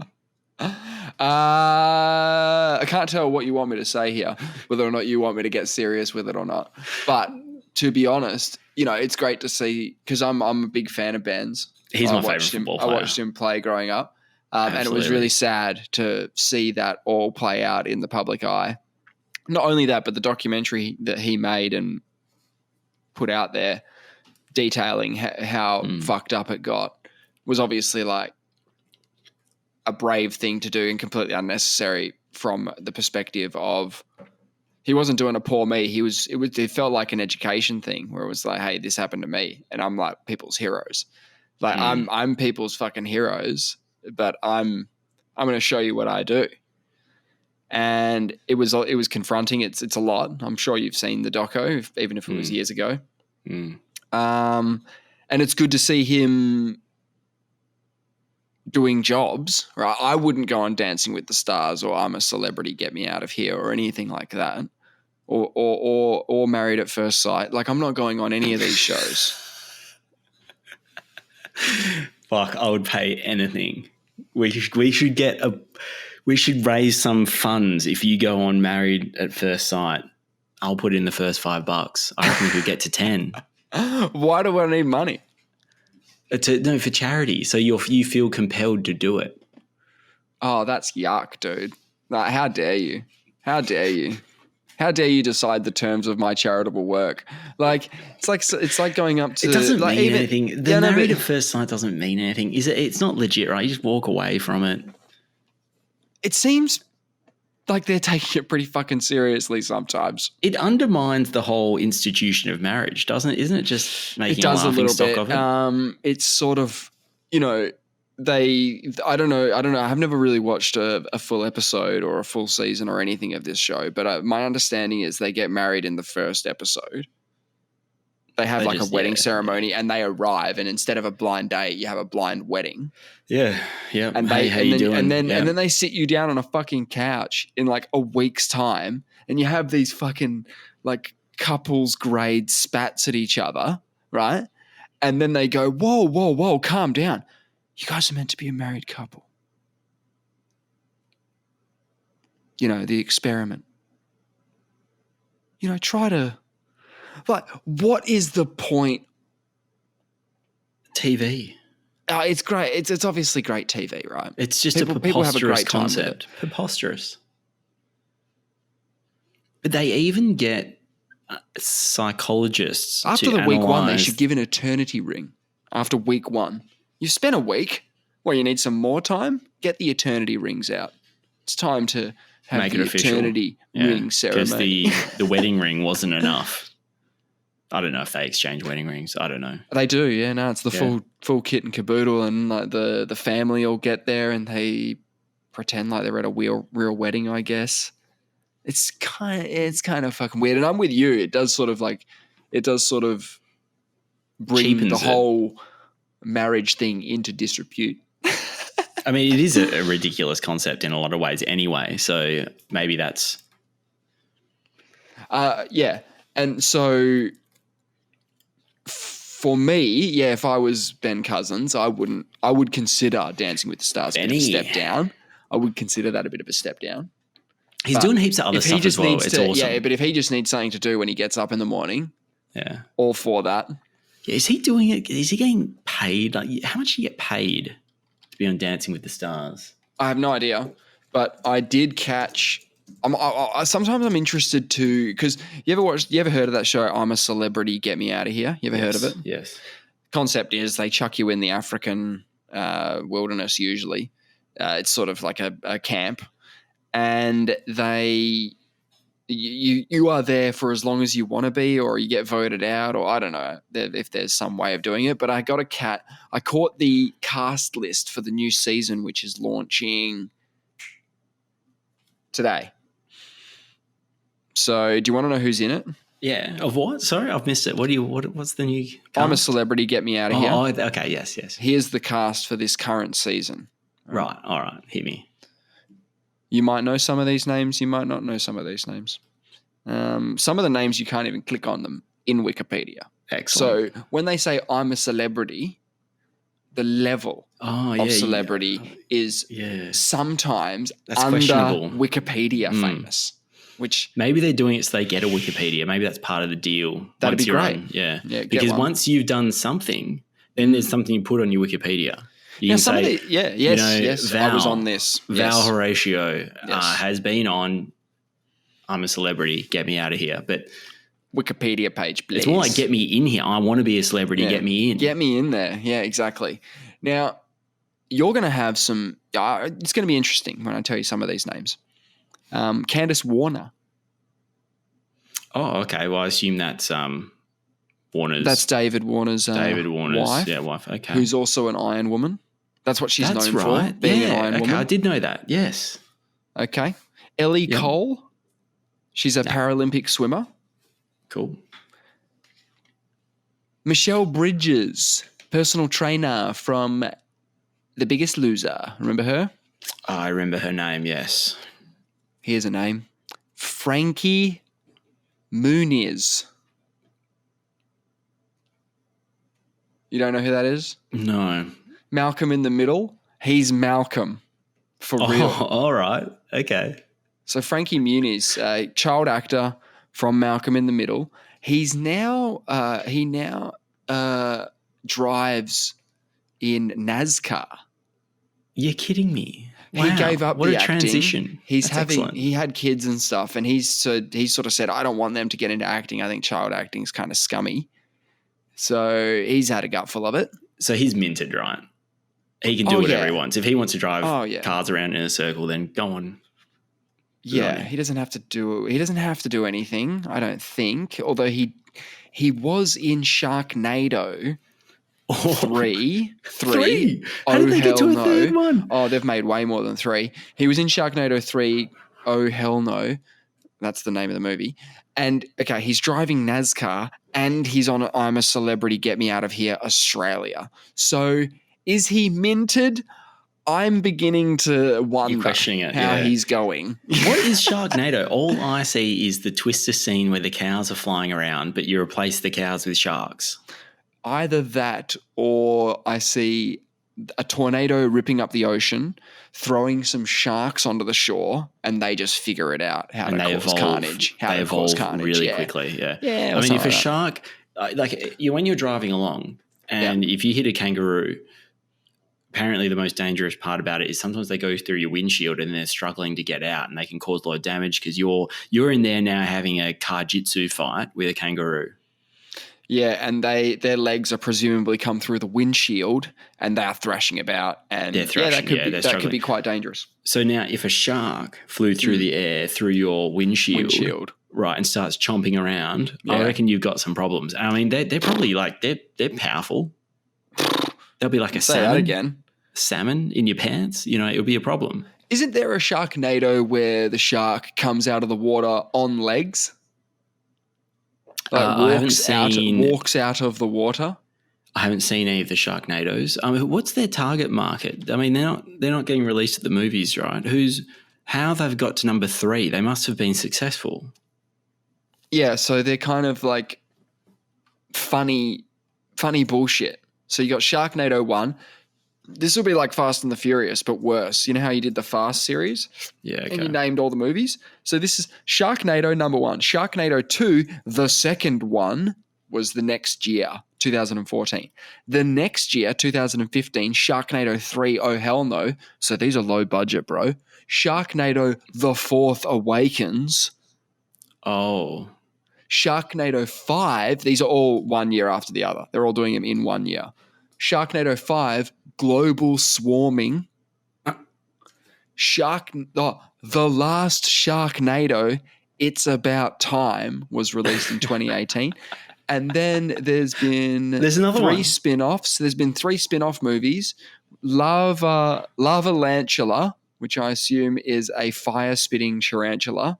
I can't tell what you want me to say here, whether or not you want me to get serious with it or not. But to be honest, it's great to see because I'm a big fan of Ben's. He's my favorite football player. I watched him play growing up, and it was really sad to see that all play out in the public eye. Not only that, but the documentary that he made and put out there detailing how fucked up it got was obviously like a brave thing to do and completely unnecessary from the perspective of he wasn't doing a poor me. It felt like an education thing where it was like, hey, this happened to me. And I'm like people's heroes. Like I'm people's fucking heroes, but I'm going to show you what I do. and it was confronting. It's a lot. I'm sure you've seen the doco, even if it was years ago. And it's good to see him doing jobs, right? I wouldn't go on Dancing with the Stars or I'm a Celebrity, Get Me Out of Here or anything like that, or Married at First Sight. Like, I'm not going on any of these shows. Fuck, I would pay anything. We should raise some funds. If you go on Married at First Sight, I'll put in the first $5. I reckon we could get to 10. Why do I need money? For charity. So you feel compelled to do it. Oh, that's yuck, dude. Like, how dare you? How dare you? How dare you decide the terms of my charitable work? Like, it's like going up to. It doesn't like, mean anything. The Married at First Sight doesn't mean anything. It's not legit, right? You just walk away from it. It seems like they're taking it pretty fucking seriously sometimes. It undermines the whole institution of marriage, doesn't it? Isn't it just making a laughing stock of it? It's sort of, I don't know. I've never really watched a full episode or a full season or anything of this show, but my understanding is they get married in the first episode. They have a wedding ceremony and they arrive, and instead of a blind date, you have a blind wedding. Yeah. And then they sit you down on a fucking couch in like a week's time, and you have these fucking like couples grade spats at each other, right? And then they go, whoa, calm down. You guys are meant to be a married couple. The experiment. Try to. Like, what is the point? TV. It's great. It's obviously great TV, right? It's just a preposterous concept. Preposterous. But they even get psychologists after the week one. They should give an eternity ring. After week one, you've spent a week. Well, you need some more time. Get the eternity rings out. It's time to have make the it official. Eternity ring ceremony. Because the wedding ring wasn't enough. I don't know if they exchange wedding rings. I don't know. They do, yeah. No, it's the full kit and caboodle, and like the family all get there and they pretend like they're at a real wedding, I guess. It's kind of fucking weird, and I'm with you. It does sort of bring the whole marriage thing into disrepute. I mean, it is a ridiculous concept in a lot of ways anyway. So maybe that's yeah. And so for me, if I was Ben Cousins, I would consider Dancing with the Stars a bit of a step down. I would consider that a bit of a step down. He's doing heaps of other stuff as well. It's awesome. Yeah, but if he just needs something to do when he gets up in the morning, all for that. Yeah, is he doing it? Is he getting paid? Like, how much do you get paid to be on Dancing with the Stars? I have no idea, but I did catch. Sometimes I'm interested to, because you ever heard of that show, I'm a Celebrity, Get Me Out of Here? You ever heard of it? Yes. Concept is they chuck you in the African wilderness usually. It's sort of like a camp, and you are there for as long as you want to be, or you get voted out, or I don't know if there's some way of doing it. But I caught the cast list for the new season, which is launching today. So, do you want to know who's in it? Yeah. Of what? Sorry, I've missed it. What's the new cast? I'm a Celebrity, Get Me Out of Here. Oh, okay. Yes. Here's the cast for this current season. Right. All right. Hit me. You might know some of these names. You might not know some of these names. Some of the names you can't even click on them in Wikipedia. Excellent. So when they say I'm a celebrity, the level of celebrity is sometimes that's under questionable. Wikipedia famous. Which maybe they're doing it so they get a Wikipedia. Maybe that's part of the deal. That'd be great. Yeah, because once you've done something, then there's something you put on your Wikipedia. You can say, yes. Val, I was on this. Val Horatio has been on I'm a Celebrity, Get Me Out of Here. But Wikipedia page, please. It's more like get me in here. I want to be a celebrity. Get me in. Get me in there. Yeah, exactly. Now, you're going to have some it's going to be interesting when I tell you some of these names. Candace Warner. Oh, okay. Well, I assume that's Warner's. That's David Warner's wife. Yeah, wife. Okay. Who's also an Iron Woman. That's what she's known for, being an Iron Woman. I did know that. Yes. Okay. Ellie Cole. She's a Paralympic swimmer. Cool. Michelle Bridges, personal trainer from The Biggest Loser. Remember her? I remember her name, yes. Here's a name. Frankie Muniz. You don't know who that is? No. Malcolm in the Middle. He's Malcolm. For real. All right. Okay. So Frankie Muniz, a child actor from Malcolm in the Middle. He now drives in NASCAR. You're kidding me. Wow. He gave up the acting. Transition. He had kids and stuff, and he sort of said, I don't want them to get into acting. I think child acting is kind of scummy. So he's had a gutful of it. So he's minted, right? He can do whatever he wants. If he wants to drive cars around in a circle, then go on. Yeah, he doesn't have to do anything, I don't think. Although he was in Sharknado 3. How did they get to a third one? Oh, they've made way more than 3. He was in Sharknado 3. Oh hell no. That's the name of the movie. And okay, he's driving NASCAR and he's on I'm a Celebrity, Get Me Out of Here, Australia. So is he minted? I'm beginning to wonder how he's going. What is Sharknado? All I see is the Twister scene where the cows are flying around, but you replace the cows with sharks. Either that or I see a tornado ripping up the ocean, throwing some sharks onto the shore, and they just figure it out how to cause carnage. They evolve really quickly, yeah. I mean, if a shark, when you're driving along and if you hit a kangaroo, apparently the most dangerous part about it is sometimes they go through your windshield and they're struggling to get out and they can cause a lot of damage because you're in there now having a car-jitsu fight with a kangaroo. Yeah, and their legs are presumably come through the windshield and they are thrashing about. And that could be quite dangerous. So now if a shark flew through the air through your windshield, right, and starts chomping around, I reckon you've got some problems. I mean, they're probably they're powerful. They'll be like a salmon. Say that again. Salmon in your pants, it'll be a problem. Isn't there a Sharknado where the shark comes out of the water on legs? Walks out of the water. I haven't seen any of the Sharknados. I mean, what's their target market? I mean, they're not getting released at the movies, right? How they've got to number 3? They must have been successful. Yeah, so they're kind of like funny bullshit. So you got Sharknado 1. This will be like Fast and the Furious, but worse. You know how you did the Fast series? Yeah, okay. And you named all the movies? So this is Sharknado number 1. Sharknado 2, the second one, was the next year, 2014. The next year, 2015, Sharknado 3, oh hell no. So these are low budget, bro. Sharknado The Fourth Awakens. Oh. Sharknado 5, these are all 1 year after the other. They're all doing them in 1 year. Sharknado 5, Global Swarming. The Last Sharknado, It's About Time, was released in 2018. And then there's another 3 spin-offs. There's been 3 spin-off movies. Lava Lantula, which I assume is a fire-spitting tarantula.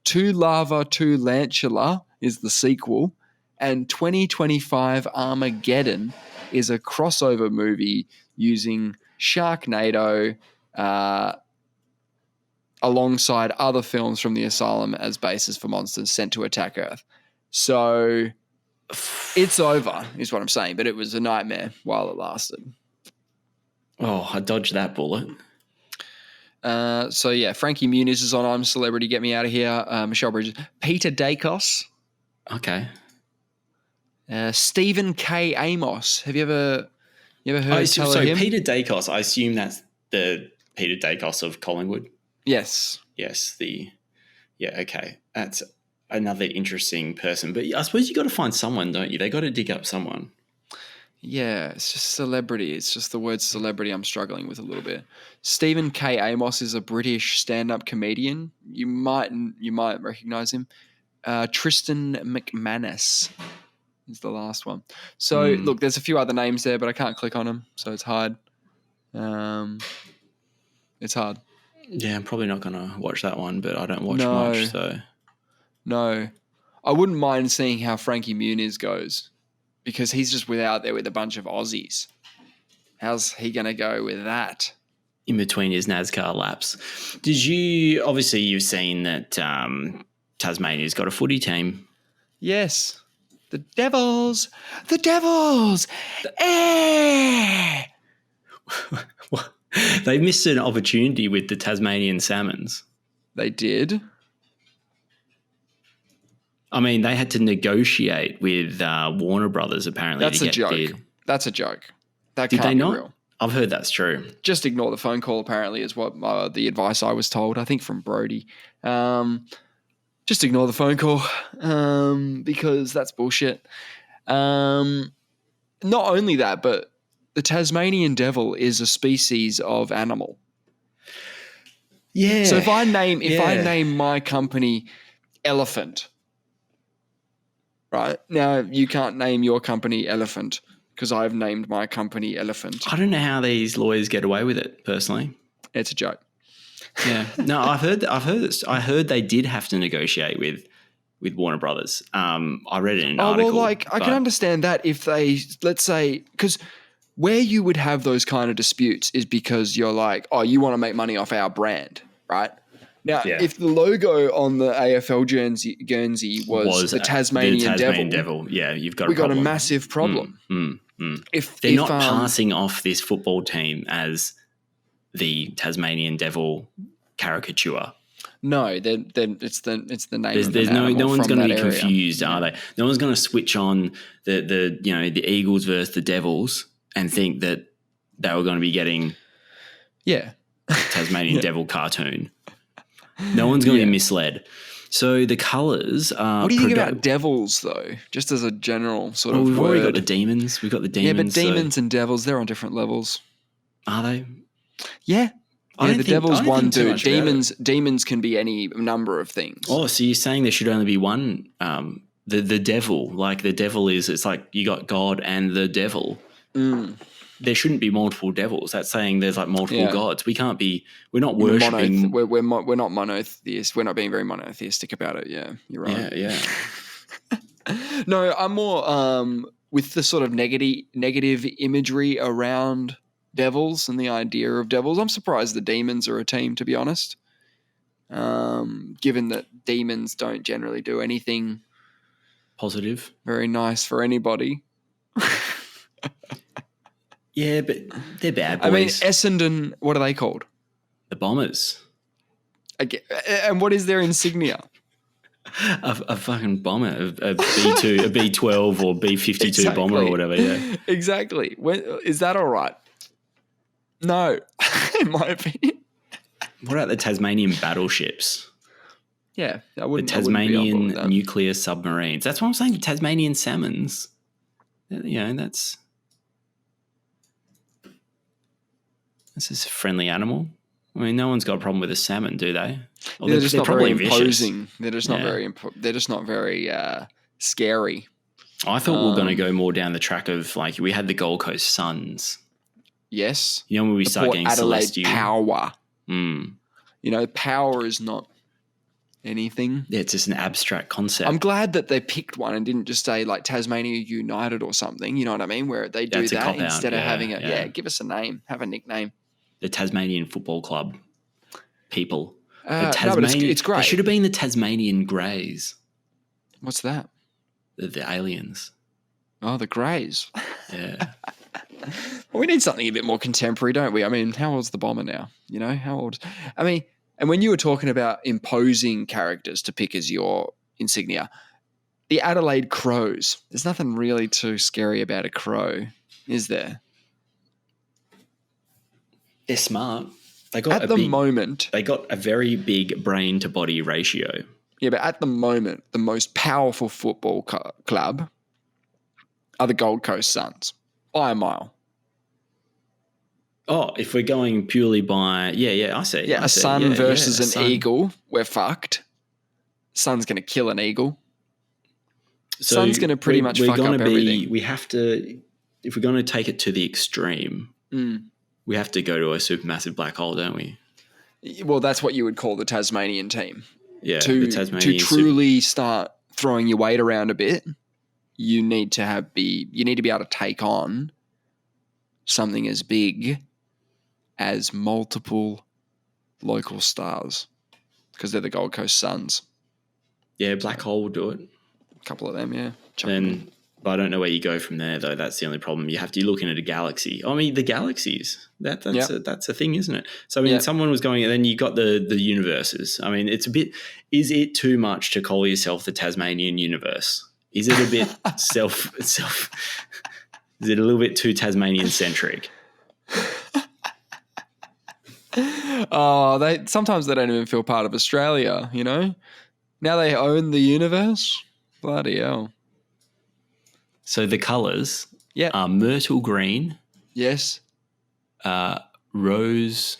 To Lava, To Lantula is the sequel. And 2025 Armageddon is a crossover movie using Sharknado alongside other films from the Asylum as basis for monsters sent to attack Earth. So it's over, is what I'm saying, but it was a nightmare while it lasted. Oh, I dodged that bullet. Frankie Muniz is on I'm a Celebrity, Get Me Out of Here. Michelle Bridges. Peter Dacos. Okay. Stephen K. Amos. Have you ever heard tell of him? Peter Dacos, I assume that's the Peter Dacos of Collingwood? Yes. Yes, okay. That's another interesting person. But I suppose you got to find someone, don't you? They got to dig up someone. Yeah, it's just celebrity. It's just the word celebrity I'm struggling with a little bit. Stephen K. Amos is a British stand-up comedian. You might recognise him. Tristan McManus is the last one. So, look, there's a few other names there, but I can't click on them, so it's hard. It's hard. Yeah, I'm probably not going to watch that one, but I don't watch much, so. No. I wouldn't mind seeing how Frankie Muniz goes because he's just out there with a bunch of Aussies. How's he going to go with that? In between his NASCAR laps. Obviously you've seen that Tasmania's got a footy team. Yes. The Devils. The Devils. They missed an opportunity with the Tasmanian Salmons. They did. I mean, they had to negotiate with Warner Brothers apparently. That's to a get joke. That's a joke. That Did can't they be not? real. I've heard that's true. Just ignore the phone call, apparently, is what the advice I was told, I think from Brody. Just ignore the phone call because that's bullshit. Not only that, but the Tasmanian devil is a species of animal. Yeah. So if I name my company Elephant, right? Now you can't name your company Elephant because I've named my company Elephant. I don't know how these lawyers get away with it, personally. It's a joke. Yeah. No, I heard they did have to negotiate with Warner Brothers. I read it in an article. Well, I can understand that if they, let's say, because where you would have those kind of disputes is because you're like, oh, you want to make money off our brand, right? Now, if the logo on the AFL Guernsey was the Tasmanian Devil, yeah, you've got we got a massive problem. If they're not passing off this football team as the Tasmanian Devil caricature. No, then it's the name. There's no one's going to be confused, are they? No one's going to switch on the Eagles versus the Devils and think that they were going to be getting Tasmanian Devil cartoon. No one's going to be misled. So the colours are... What do you think about devils, though? Just as a general sort of we've word. already got the demons. We've got the demons. Yeah, but demons and devils, they're on different levels. Are they? Yeah. The devil's one dude. Demons can be any number of things. Oh, so you're saying there should only be one... the devil, like the devil is... It's like you got God and the devil. There shouldn't be multiple devils. That's saying there's like multiple gods. We can't be. We're not worshipping. We're not monotheist. We're not being very monotheistic about it. Yeah, you're right. Yeah. No, I'm more with the sort of negative imagery around devils and the idea of devils. I'm surprised the demons are a team, to be honest. Given that demons don't generally do anything positive, very nice for anybody. Yeah, but they're bad boys. I mean, Essendon, what are they called? The Bombers. And what is their insignia? A fucking bomber, a B2, a B12 or B52 bomber or whatever, yeah. Exactly. Is that all right? No, in my opinion. What about the Tasmanian battleships? Yeah, the Tasmanian nuclear submarines. That's what I'm saying, the Tasmanian salmons. That's just a friendly animal. I mean, no one's got a problem with a salmon, do they? Well, they're just not very imposing. They're just not very. They're just not very scary. I thought we were going to go more down the track of like we had the Gold Coast Suns. Yes, when we start getting celestial power. Power is not anything. Yeah, it's just an abstract concept. I'm glad that they picked one and didn't just say like Tasmania United or something. You know what I mean? Where they do that instead of having give us a name, have a nickname. The Tasmanian Football Club people. But it's great. It should have been the Tasmanian Greys. What's that? The aliens. Oh, the Greys. Yeah. Well, we need something a bit more contemporary, don't we? I mean, how old's the bomber now? How old? I mean, and when you were talking about imposing characters to pick as your insignia, the Adelaide Crows, there's nothing really too scary about a crow, is there? They're smart. They got a very big brain to body ratio. Yeah, but at the moment, the most powerful football club are the Gold Coast Suns by a mile. Oh, if we're going purely by I see. Yeah, sun versus an eagle, we're fucked. Sun's going to kill an eagle. So Sun's going to pretty much fuck up everything. We have to, if we're going to take it to the extreme. We have to go to a supermassive black hole, don't we? Well, that's what you would call the Tasmanian team. Yeah, to the Tasmanian truly start throwing your weight around a bit, you need to be able to take on something as big as multiple local stars, because they're the Gold Coast Suns. Yeah, Black Hole will do it. A couple of them, yeah. But I don't know where you go from there, though. That's the only problem. You're looking at a galaxy. I mean, the galaxies. That's a thing, isn't it? So I mean, someone was going, and then you got the universes. I mean, it's a bit. Is it too much to call yourself the Tasmanian universe? Is it a bit self? Is it a little bit too Tasmanian centric? Oh, sometimes they don't even feel part of Australia. Now they own the universe. Bloody hell. So the colours are myrtle green. Yes. Rose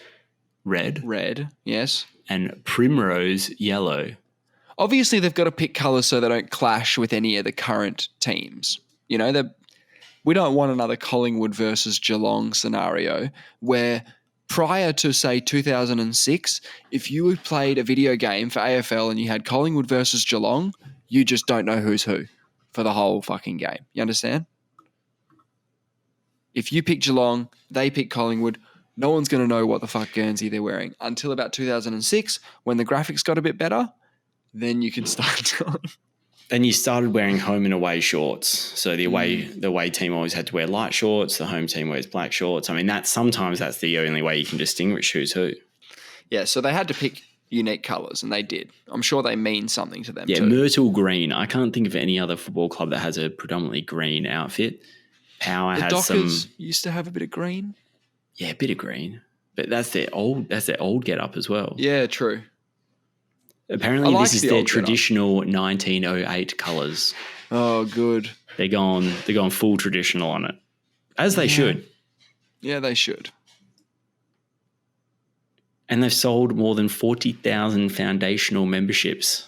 red. Red, yes. And primrose yellow. Obviously, they've got to pick colours so they don't clash with any of the current teams. We don't want another Collingwood versus Geelong scenario where prior to, say, 2006, if you had played a video game for AFL and you had Collingwood versus Geelong, you just don't know who's who for the whole fucking game. You understand? If you pick Geelong, they pick Collingwood, no one's going to know what the fuck Guernsey they're wearing until about 2006 when the graphics got a bit better. Then you can start going. And you started wearing home and away shorts. So the away team always had to wear light shorts. The home team wears black shorts. I mean, sometimes that's the only way you can distinguish who's who. Yeah, so they had to pick unique colours, and they did. I'm sure they mean something to them too. Yeah, myrtle green. I can't think of any other football club that has a predominantly green outfit. Power has Dockers used to have a bit of green. Yeah, a bit of green. But that's their old get up as well. Yeah, true. Apparently this is their traditional 1908 colours. Oh, good. They're going full traditional on it. As they should. Yeah, they should. And they've sold more than 40,000 foundational memberships.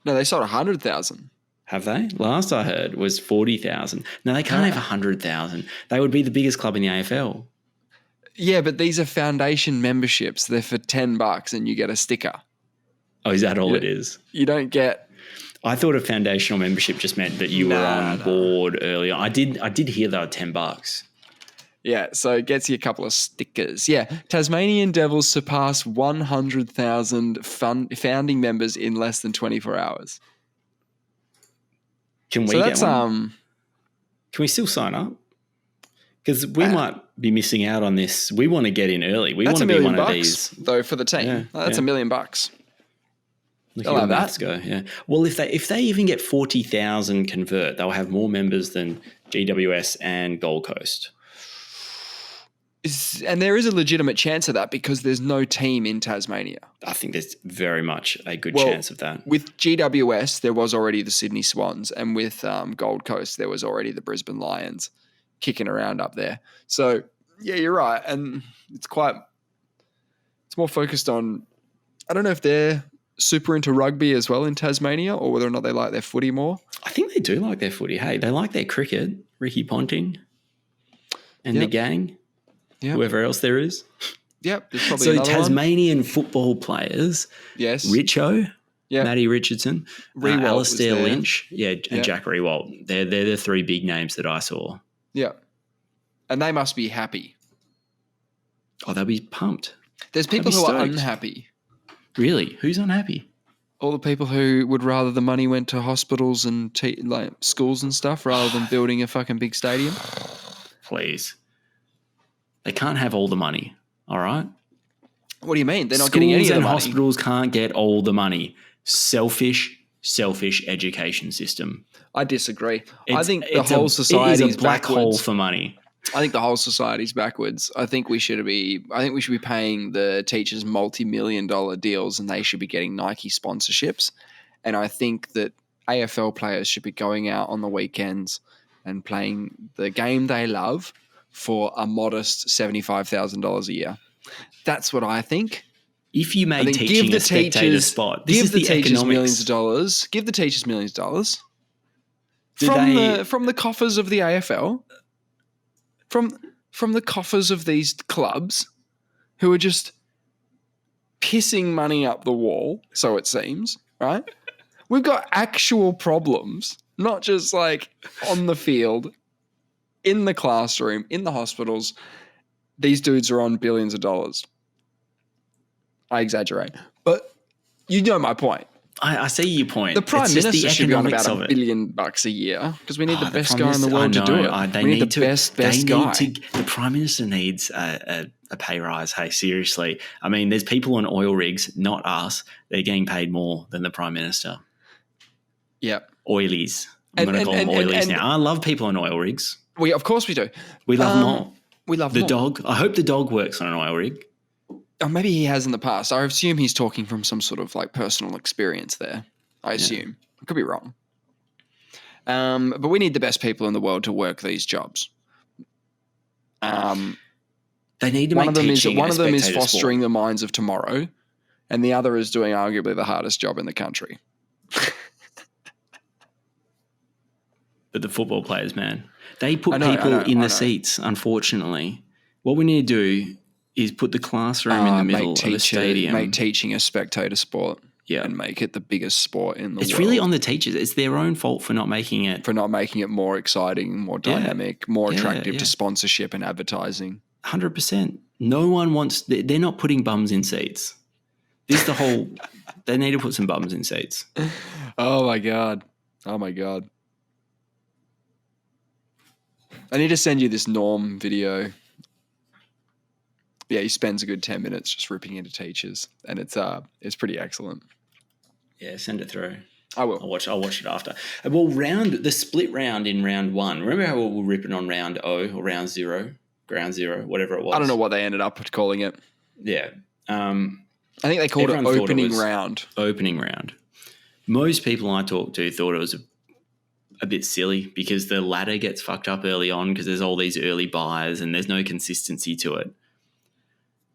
No, they sold 100,000. Have they? Last I heard was 40,000. No, they can't have 100,000. They would be the biggest club in the AFL. Yeah, but these are foundation memberships. They're for $10 and you get a sticker. Oh, is that all it is? You don't get... I thought a foundational membership just meant that you were on board earlier. I did hear they were $10. Yeah, so it gets you a couple of stickers. Yeah, Tasmanian Devils surpassed 100,000 founding members in less than 24 hours. Can we get one? Can we still sign up? Because we might be missing out on this. We want to get in early. We want to be one of these. Though, for the team. Yeah, that's $1 million. Look at the maths go, yeah. Well, if they even get 40,000 convert, they'll have more members than GWS and Gold Coast. And there is a legitimate chance of that because there's no team in Tasmania. I think there's very much a good chance of that. With GWS, there was already the Sydney Swans, and with Gold Coast, there was already the Brisbane Lions kicking around up there. So, yeah, you're right. And it's more focused on, I don't know if they're super into rugby as well in Tasmania or whether or not they like their footy more. I think they do like their footy. Hey, they like their cricket, Ricky Ponting and the gang. Yep. Whoever else there is. Yep. There's probably so Tasmanian football players. Yes. Richo. Yep. Matty Richardson. Alistair Lynch. And Jack Rewalt. They're the three big names that I saw. Yeah. And they must be happy. Oh, they'll be pumped. There's people who are unhappy. Really? Who's unhappy? All the people who would rather the money went to hospitals and schools and stuff rather than building a fucking big stadium. Please. They can't have all the money, all right? What do you mean? They're not getting any of the money. Schools and hospitals can't get all the money. Selfish education system. I disagree. I think the whole society is a black hole for money. I think the whole society's backwards. I think we should be paying the teachers multi-million-dollar deals and they should be getting Nike sponsorships. And I think that AFL players should be going out on the weekends and playing the game they love for a modest $75,000 a year. That's what I think. If you made teaching a spectator sport, give the teachers millions of dollars. Give the teachers millions of dollars from the coffers of the AFL, from the coffers of these clubs, who are just pissing money up the wall, so it seems, right? We've got actual problems, not just like on the field, in the classroom, in the hospitals. These dudes are on billions of dollars. I exaggerate, but you know my point. I see your point. The Prime Minister should be on about $1 billion a year because we need the best guy in the world to do it. They need the best guy. The Prime Minister needs a pay rise. Hey, seriously. I mean, there's people on oil rigs, not us. They're getting paid more than the Prime Minister. Yep. Oilies. I'm going to call them oilies now. I love people on oil rigs. Of course we do. We love them all. We love the dog. I hope the dog works on an oil rig. Oh, maybe he has in the past. I assume he's talking from some sort of like personal experience there. I assume. I could be wrong. But we need the best people in the world to work these jobs. They need to make teaching one of them is fostering the minds of tomorrow, and the other is doing arguably the hardest job in the country. But the football players, man, they put people in the seats, unfortunately. What we need to do is put the classroom in the middle of the stadium. Make teaching a spectator sport. Yeah. And make it the biggest sport in the world. It's really on the teachers. It's their own fault for not making it. For not making it more exciting, more dynamic, more attractive to sponsorship and advertising. 100%. No one wants, they're not putting bums in seats. This is the whole, they need to put some bums in seats. Oh my God. Oh my God. I need to send you this Norm video. Yeah, he spends a good 10 minutes just ripping into teachers, and it's pretty excellent. Yeah, send it through. I will. I'll watch it after. Well, the split round in round 1. Remember how we were ripping on round O or round 0, ground 0, whatever it was? I don't know what they ended up calling it. Yeah. I think they called it opening round. Opening round. Most people I talked to thought it was a bit silly because the ladder gets fucked up early on because there's all these early buys and there's no consistency to it.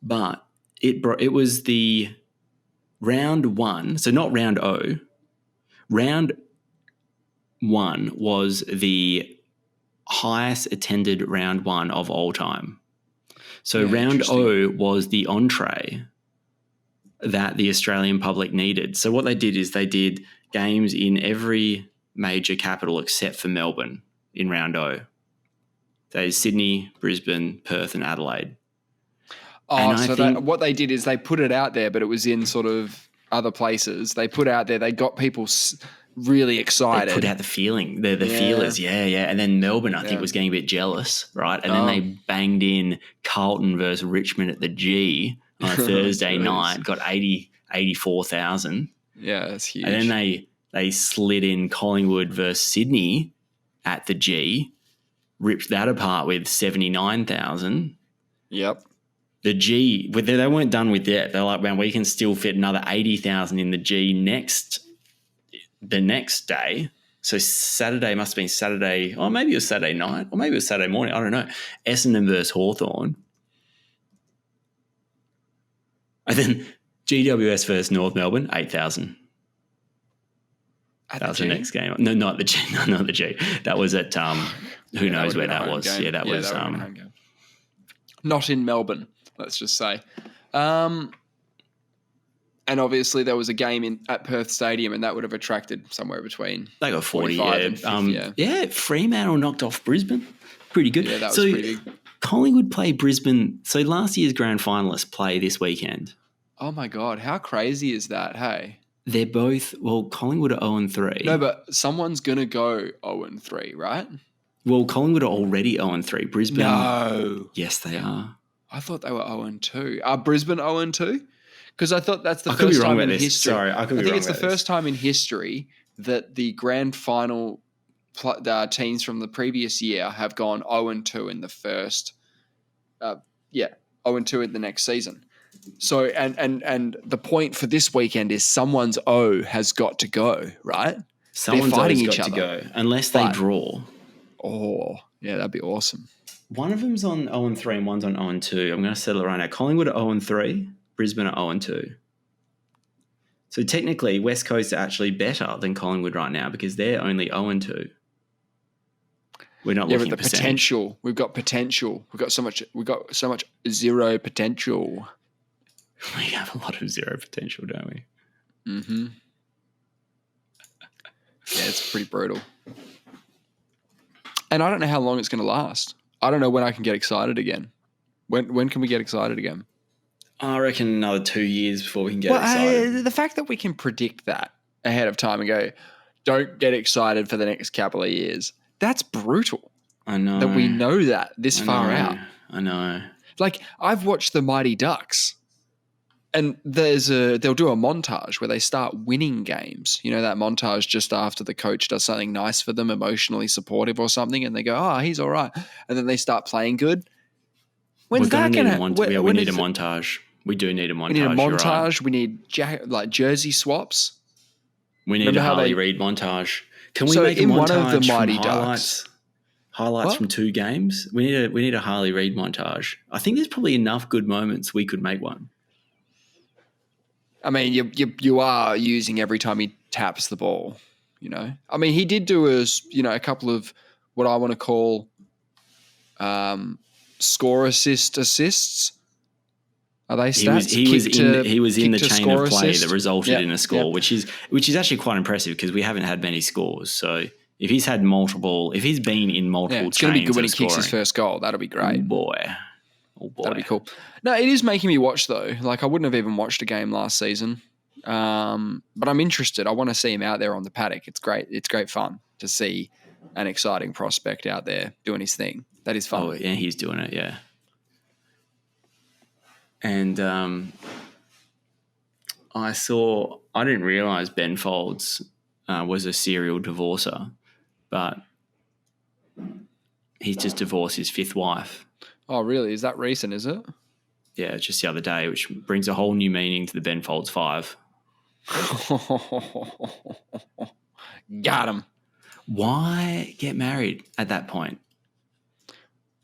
But it was the round 1, so not round O. Round 1 was the highest attended round 1 of all time. So round O was the entree that the Australian public needed. So what they did is they did games in every major capital except for Melbourne in round O. That is Sydney, Brisbane, Perth and Adelaide. Oh, so what they did is they put it out there, but it was in sort of other places. They put out there, they got people really excited. They put out the feeling, the feelers, yeah. And then Melbourne, I think, was getting a bit jealous, right? And then they banged in Carlton versus Richmond at the G on a Thursday night, got 84,000. Yeah, that's huge. And then they slid in Collingwood versus Sydney at the G, ripped that apart with 79,000. Yep. The G, they weren't done with that. They're like, man, we can still fit another 80,000 in the G the next day. So Saturday must have been Saturday, or maybe it was Saturday night, or maybe it was Saturday morning. I don't know. Essendon versus Hawthorn. And then GWS versus North Melbourne, 8,000. That was the next game. No, not the G. No, not the G. That was at who knows where that was. Game. Yeah, that was not in Melbourne. Let's just say. And obviously there was a game at Perth Stadium and that would have attracted somewhere between they got 40 and 50, yeah, Fremantle knocked off Brisbane. Pretty good. Yeah, that was pretty big. Collingwood play Brisbane. So last year's Grand Finalists play this weekend. Oh my God, how crazy is that, hey? They're both, Collingwood are 0-3. No, but someone's going to go 0-3, right? Well, Collingwood are already 0-3. Brisbane. No. Yes, they are. I thought they were 0-2. Are Brisbane 0-2? Because I thought that's the first time in history. Sorry, I think it's the first time in history that the grand final teams from the previous year have gone 0-2 in the first. 0-2 in the next season. So and the point for this weekend is someone's O has got to go, right? Someone's O's got to go unless they draw. Oh, yeah, that'd be awesome. One of them's on 0-3 and one's on 0-2. I'm going to settle it right now. Collingwood are 0-3. Brisbane are 0-2. So technically, West Coast are actually better than Collingwood right now because they're only 0-2. We're not looking at the potential. We've got potential. We've got so much zero potential. We have a lot of zero potential, don't we? Mm-hmm. Yeah, it's pretty brutal. And I don't know how long it's going to last. I don't know when I can get excited again. When can we get excited again? I reckon another 2 years before we can get excited. The fact that we can predict that ahead of time and go, don't get excited for the next couple of years, that's brutal. I know. That we know that this far out. I know. Like, I've watched the Mighty Ducks, and they'll do a montage where they start winning games. You know, that montage just after the coach does something nice for them, emotionally supportive or something, and they go, oh, he's all right. And then they start playing good. When's that going to... We need a montage. We do need a montage. We need a montage. Right. We need jersey swaps. We need a Harley Reid montage. Can we make a montage one of the Mighty Ducks? Highlights from 2 games? We need a Harley Reid montage. I think there's probably enough good moments we could make one. I mean, you are using every time he taps the ball, you know. I mean, he did do a couple of what I want to call score assists. Are they stats? He was in the chain of play that resulted in a score, yep. which is actually quite impressive because we haven't had many scores. So if he's been in multiple it's going to be good when he kicks his first goal. That'll be great. Oh boy, that'll be cool. No, it is making me watch though. Like I wouldn't have even watched a game last season, but I'm interested. I want to see him out there on the paddock. It's great. It's great fun to see an exciting prospect out there doing his thing. That is fun. Oh yeah, he's doing it. Yeah. And I didn't realise Ben Folds was a serial divorcer, but he's just divorced his 5th wife. Oh, really? Is that recent, is it? Yeah, just the other day, which brings a whole new meaning to the Ben Folds 5. Got him. Why get married at that point?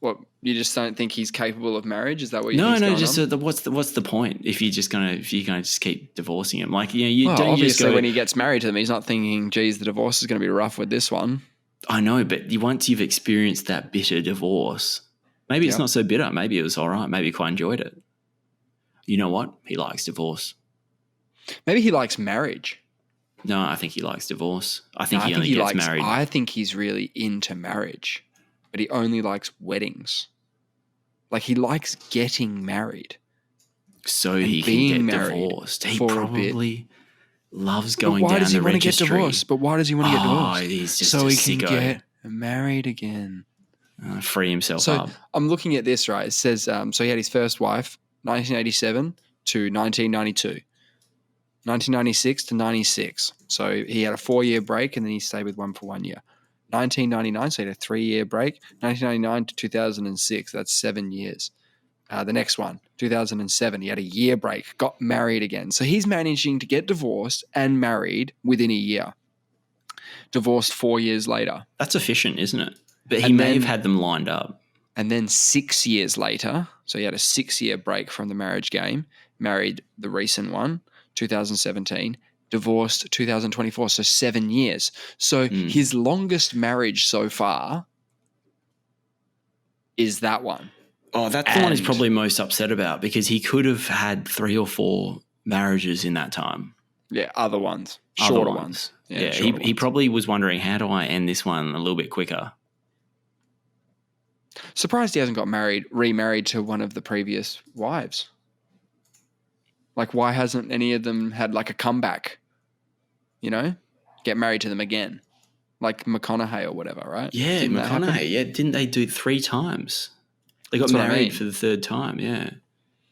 What, you just don't think he's capable of marriage? Is that what you think? No, just what's the point if you're gonna just keep divorcing him? Like obviously when he gets married to them, he's not thinking, "Geez, the divorce is going to be rough with this one." I know, but once you've experienced that bitter divorce, maybe it's not so bitter. Maybe it was all right. Maybe he quite enjoyed it. You know what? He likes divorce. Maybe he likes marriage. No, I think he likes divorce. I think he only gets married. I think he's really into marriage. But he only likes weddings. Like he likes getting married. So he can get divorced. He probably loves going down the registry. Why does he want to get divorced? But why does he want to get divorced? He's just so he can get married again. Free himself up. I'm looking at this, right? It says, so he had his first wife, 1987 to 1992. 1996 to 96. So he had a 4-year break and then he stayed with one for 1 year. 1999, so he had a 3-year break. 1999 to 2006, that's 7 years. The next one, 2007, he had a year break, got married again. So he's managing to get divorced and married within a year. Divorced 4 years later. That's efficient, isn't it? But he may have had them lined up. And then 6 years later, so he had a 6-year break from the marriage game, married the recent one, 2017, divorced 2024, so 7 years. So his longest marriage so far is that one. Oh, that's the one he's probably most upset about because he could have had 3 or 4 marriages in that time. Yeah, other ones. Shorter ones. Yeah, he probably was wondering, how do I end this one a little bit quicker? Surprised he hasn't got remarried to one of the previous wives. Like, why hasn't any of them had like a comeback? You know, get married to them again, like McConaughey or whatever, right? Yeah, McConaughey. Yeah, didn't they do 3 times? They got married for the 3rd time. Yeah,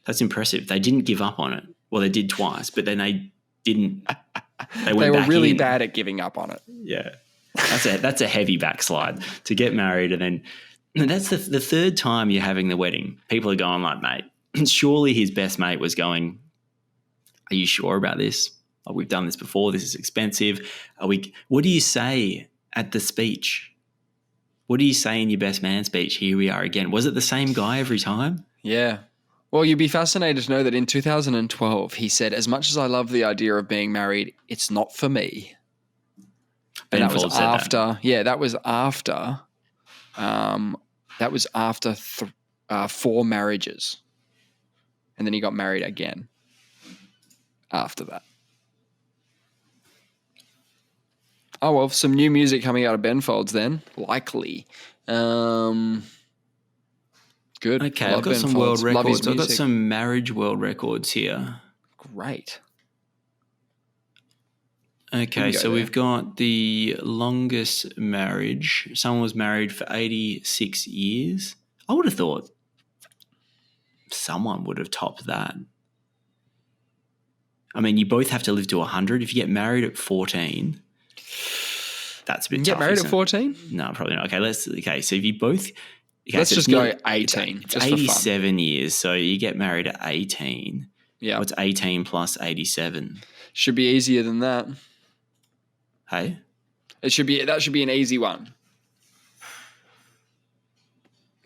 that's impressive. They didn't give up on it. Well, they did twice, but then they didn't. They were really bad at giving up on it. Yeah, that's a heavy backslide to get married and then. And that's the 3rd time you're having the wedding. People are going like, mate, surely his best mate was going, are you sure about this? Like, we've done this before. This is expensive. What do you say at the speech? What do you say in your best man speech? Here we are again. Was it the same guy every time? Yeah. Well, you'd be fascinated to know that in 2012, he said, as much as I love the idea of being married, it's not for me. And that was after, that was after... that was after 4 marriages. And then he got married again. after that. Oh, well, some new music coming out of Benfolds then. Likely. Good. Okay, Love I've got some Benfolds. world Love his records. I've got music. some marriage world records here. Great. Okay, so we've got the longest marriage. Someone was married for 86 years. I would have thought someone would have topped that. I mean, you both have to live to 100. If you get married at 14, that's a bit tough. Get married at 14? No, probably not. Okay, so if you both... Okay, let's so just go 18. It's just 87 years, so you get married at 18. Yeah. What's 18 plus 87? Should be easier than that. Hey? That should be an easy one.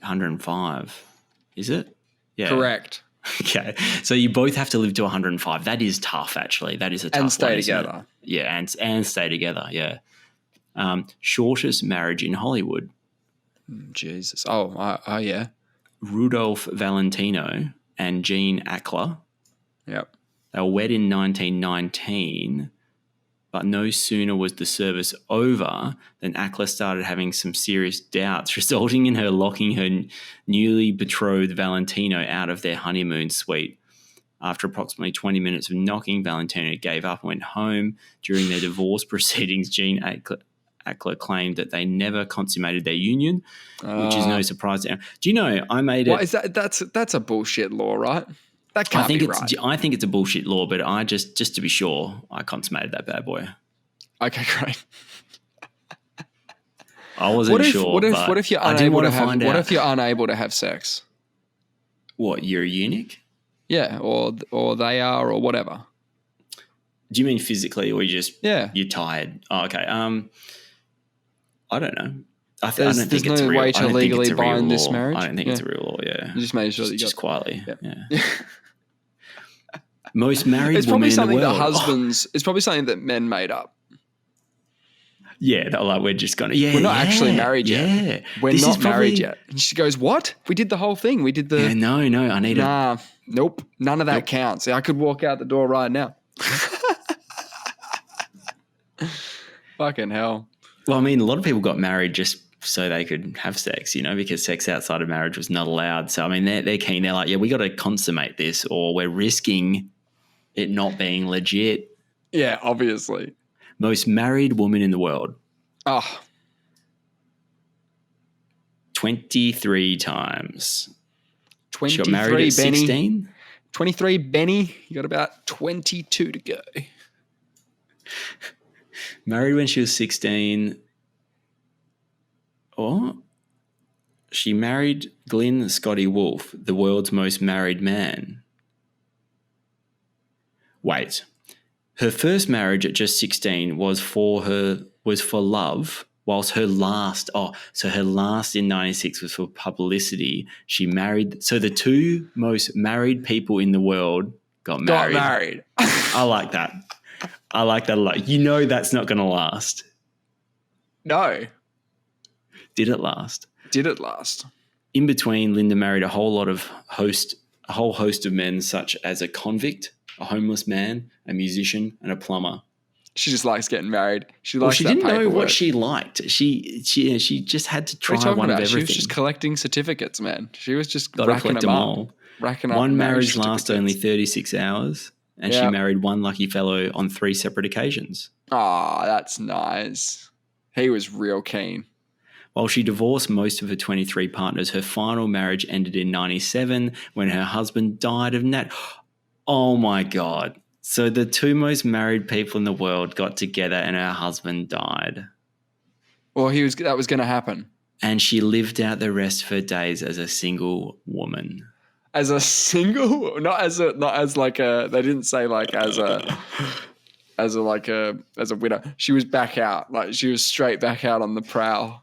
105. Is it? Yeah. Correct. Okay. So you both have to live to 105. That is tough, actually. That is a tough one. And stay together. Yeah, and stay together, yeah. Shortest marriage in Hollywood. Jesus. Oh, yeah. Rudolph Valentino and Jean Ackler. Yep. They were wed in 1919, but no sooner was the service over than Ackler started having some serious doubts, resulting in her locking her newly betrothed Valentino out of their honeymoon suite. After approximately 20 minutes of knocking, Valentino gave up and went home. During their divorce proceedings, Jean Ackler claimed that they never consummated their union, which is no surprise. Do you know, I made it... What is that? That's a bullshit law, right? That can't be right. I think it's a bullshit law, but I just to be sure, I consummated that bad boy. Okay, great. I wasn't sure. What if you're unable to have? What if you're unable to have sex? What? You're a eunuch? Yeah, or they are, or whatever. Do you mean physically, or you're tired? Oh, okay. I don't know. I don't think it's no real. way to legally bind this marriage. I don't think it's a real law. Yeah, you just made sure that you just quietly. Yeah. Most married women in the world. It's probably something that men made up. Yeah, they're like, we're just going to... Yeah, we're not actually married yet. Yeah. We're not married yet. And she goes, what? We did the whole thing. We did the... Yeah, no, I need nope. None of that counts. I could walk out the door right now. Fucking hell. Well, I mean, a lot of people got married just so they could have sex, because sex outside of marriage was not allowed. So, I mean, they're keen. They're like, yeah, we got to consummate this or we're risking it not being legit. Yeah, obviously. Most married woman in the world. Oh. 23 times. 23, she got married at 16. 23, Benny. You got about 22 to go. Married when she was 16. Or she married Glenn Scotty Wolfe, the world's most married man. Wait. Her first marriage at just 16 was for love, whilst her last in 96 was for publicity. She married, so the two most married people in the world got married. I like that. I like that a lot. That's not going to last. No. Did it last? In between, Linda married a whole host of men, such as a convict, a homeless man, a musician, and a plumber. She just likes getting married. She didn't know what she liked. She just had to try one of everything. She was just collecting certificates, man. She was just racking them up. One marriage lasted only 36 hours, and she married one lucky fellow on 3 separate occasions. Oh, that's nice. He was real keen. While she divorced most of her 23 partners, her final marriage ended in 97 when her husband died of Oh my God. So the two most married people in the world got together and her husband died. Well, that was going to happen. And she lived out the rest of her days as a single woman. As a single? They didn't say like as a widow. She was back out. Like she was straight back out on the prowl.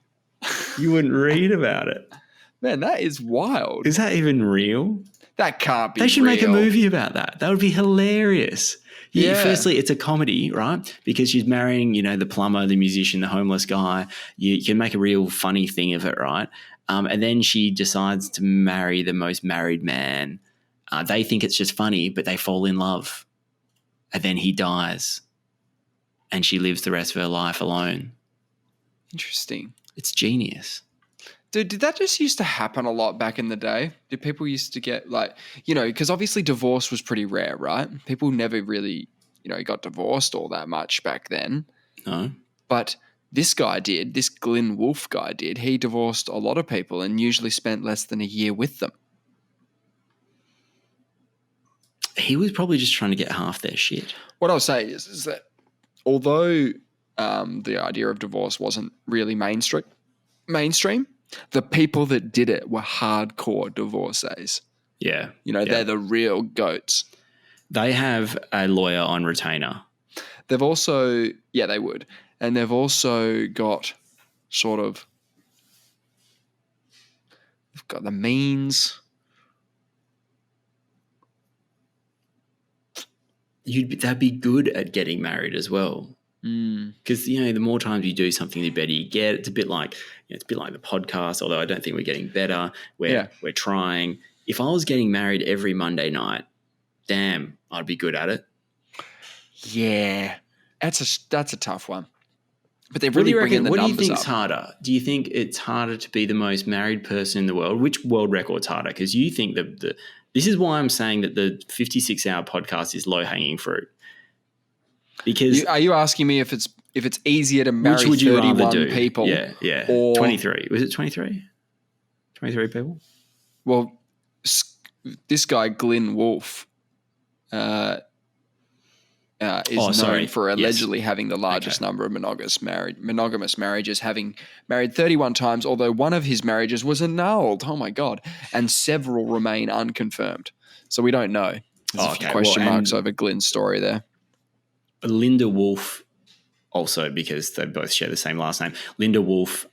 You wouldn't read about it. Man, that is wild. Is that even real? That can't be real. They should make a movie about that. That would be hilarious. Yeah. Firstly, it's a comedy, right? Because she's marrying, the plumber, the musician, the homeless guy. You can make a real funny thing of it, right? And then she decides to marry the most married man. They think it's just funny, but they fall in love. and then he dies and she lives the rest of her life alone. Interesting. It's genius. Dude, did that just used to happen a lot back in the day? Did people used to get because obviously divorce was pretty rare, right? People never really, got divorced all that much back then. No. But this Glyn Wolf guy did. He divorced a lot of people and usually spent less than a year with them. He was probably just trying to get half their shit. What I'll say is that although the idea of divorce wasn't really mainstream, the people that did it were hardcore divorcees. Yeah. They're the real goats. They have a lawyer on retainer. They've also, they would. And they've also got they've got the means. They'd be good at getting married as well. Because, the more times you do something, the better you get. It's a bit like the podcast, although I don't think we're getting better. We're trying. If I was getting married every Monday night, damn, I'd be good at it. Yeah, that's a tough one. But they're really bringing the numbers up. What do you think's harder? Do you think it's harder to be the most married person in the world? Which world record's harder? Because you think that this is why I'm saying that the 56-hour podcast is low-hanging fruit. Because are you asking me if it's easier to marry 31 people? Yeah. Or 23. Was it 23? 23 people? Well, this guy, Glyn Wolf, is known for allegedly having the largest number of monogamous marriages, having married 31 times, although one of his marriages was annulled. Oh, my God. And several remain unconfirmed. So we don't know. There's a few question marks over Glyn's story there. Linda Wolf, also because they both share the same last name, Linda Wolf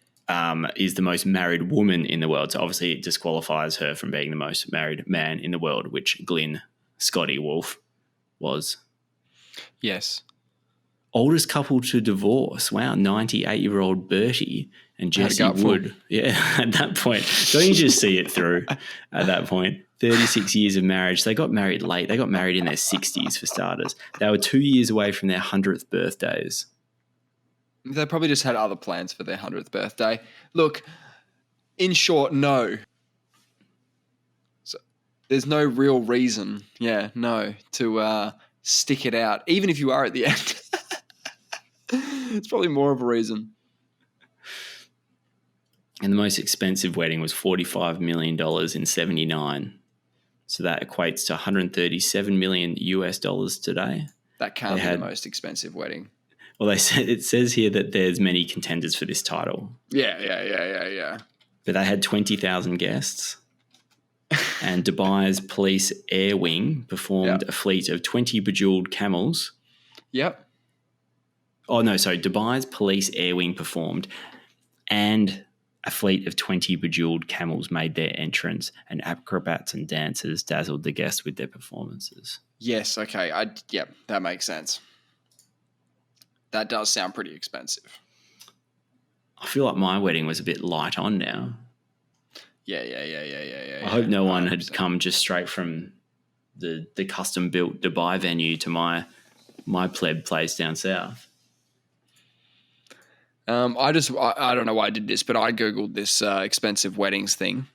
is the most married woman in the world. So obviously it disqualifies her from being the most married man in the world, which Glyn Scotty Wolf was. Yes. Oldest couple to divorce. Wow, 98-year-old Bertie and Jesse Wood. Yeah, at that point. Don't you just see it through at that point? 36 years of marriage. They got married late. They got married in their 60s for starters. They were 2 years away from their 100th birthdays. They probably just had other plans for their 100th birthday. Look, in short, no. So there's no real reason, to stick it out, even if you are at the end. It's probably more of a reason. And the most expensive wedding was $45 million in 79. So that equates to $137 million US today. That can't be the most expensive wedding. Well, it says here that there's many contenders for this title. Yeah. But they had 20,000 guests. And Dubai's police air wing performed a fleet of 20 bejeweled camels. Yep. Oh, no, sorry. Dubai's police air wing performed and a fleet of 20 bejeweled camels made their entrance, and acrobats and dancers dazzled the guests with their performances. Yes, okay. That makes sense. That does sound pretty expensive. I feel like my wedding was a bit light on now. Yeah. I hope no one had come just straight from the custom-built Dubai venue to my pleb place down south. I don't know why I did this, but I Googled this expensive weddings thing.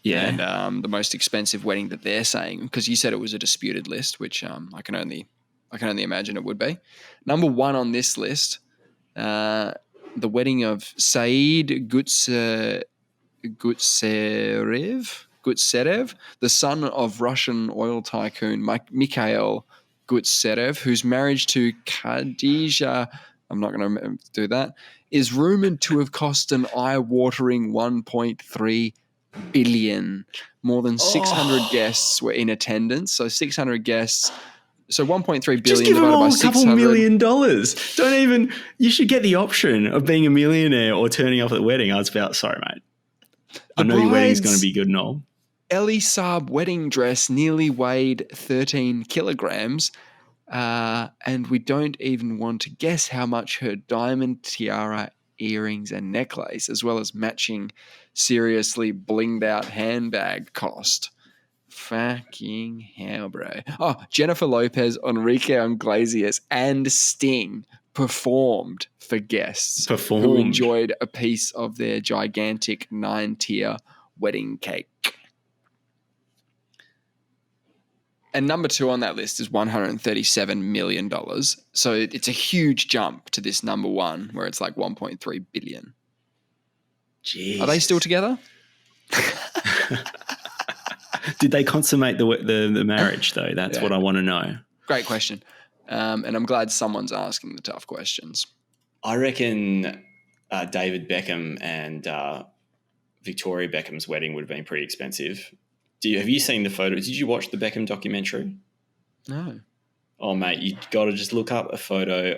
Yeah. And the most expensive wedding that they're saying, because you said it was a disputed list, which I can only imagine it would be. Number one on this list, the wedding of Saeed Gutserev, the son of Russian oil tycoon Mikhail Gutserev, whose marriage to Khadija, I'm not going to do that, is rumored to have cost an eye-watering $1.3 billion. More than 600 guests were in attendance. So 600 guests. So 1.3 billion just give them divided all by a 600. couple $1 million. You should get the option of being a millionaire or turning up at the wedding. I was about, sorry, mate. I know your wedding's going to be good and all. Ellie Saab wedding dress nearly weighed 13 kilograms. And we don't even want to guess how much her diamond tiara, earrings, and necklace, as well as matching seriously blinged out handbag cost. Fucking hell, bro. Oh, Jennifer Lopez, Enrique Iglesias, and Sting performed for guests who enjoyed a piece of their gigantic 9-tier wedding cake. And number 2 on that list is $137 million. So it's a huge jump to this number 1 where it's like $1.3 billion. Jeez. Are they still together? Did they consummate the marriage, though? That's what I want to know. Great question. And I'm glad someone's asking the tough questions. I reckon David Beckham and Victoria Beckham's wedding would have been pretty expensive. Have you seen the photos? Did you watch the Beckham documentary? No. Oh, mate, you got to just look up a photo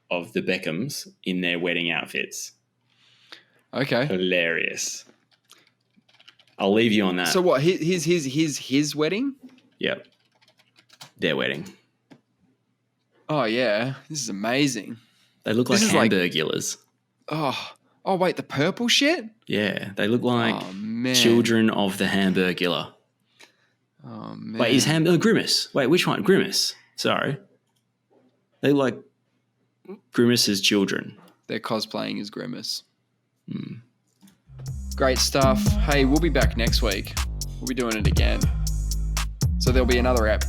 of the Beckhams in their wedding outfits. Okay. Hilarious. I'll leave you on that. So what? His wedding? Yep. Their wedding. Oh yeah, this is amazing. They look like hamburgulars. Oh wait, the purple shit? Yeah, they look like children of the hamburgular. Oh man. Wait, Grimace. Wait, which one? Grimace. Sorry. They look like Grimace's children. They're cosplaying as Grimace. Great stuff. Hey, we'll be back next week. We'll be doing it again. So there'll be another ep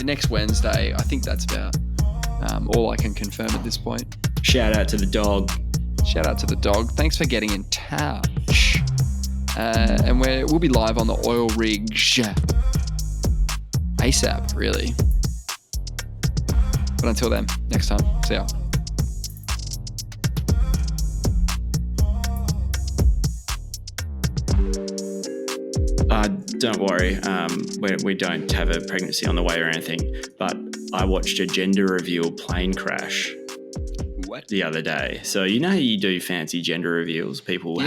next Wednesday. I think that's about all I can confirm at this point. Shout out to the dog. Thanks for getting in touch. And we'll be live on the oil rig ASAP, really. But until then, next time. See ya. Don't worry, we don't have a pregnancy on the way or anything, but I watched a gender reveal plane crash the other day. So you know how you do fancy gender reveals? People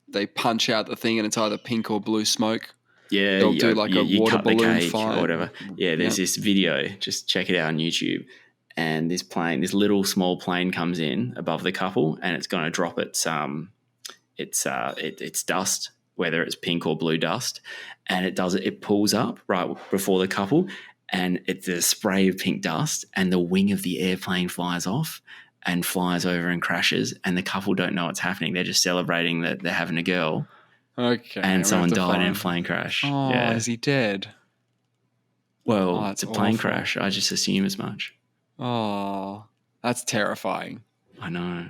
they punch out the thing and it's either pink or blue smoke. Yeah, they'll do like a water balloon fight or whatever. Yeah, there's this video. Just check it out on YouTube. And this little small plane comes in above the couple, and it's going to drop its dust, whether it's pink or blue dust, and it pulls up right before the couple, and it's a spray of pink dust, and the wing of the airplane flies off and flies over and crashes, and the couple don't know what's happening. They're just celebrating that they're having a girl. Okay. And someone died in a plane crash. Oh, yeah. Is he dead? Well, it's a plane crash. I just assume as much. Oh, that's terrifying. I know.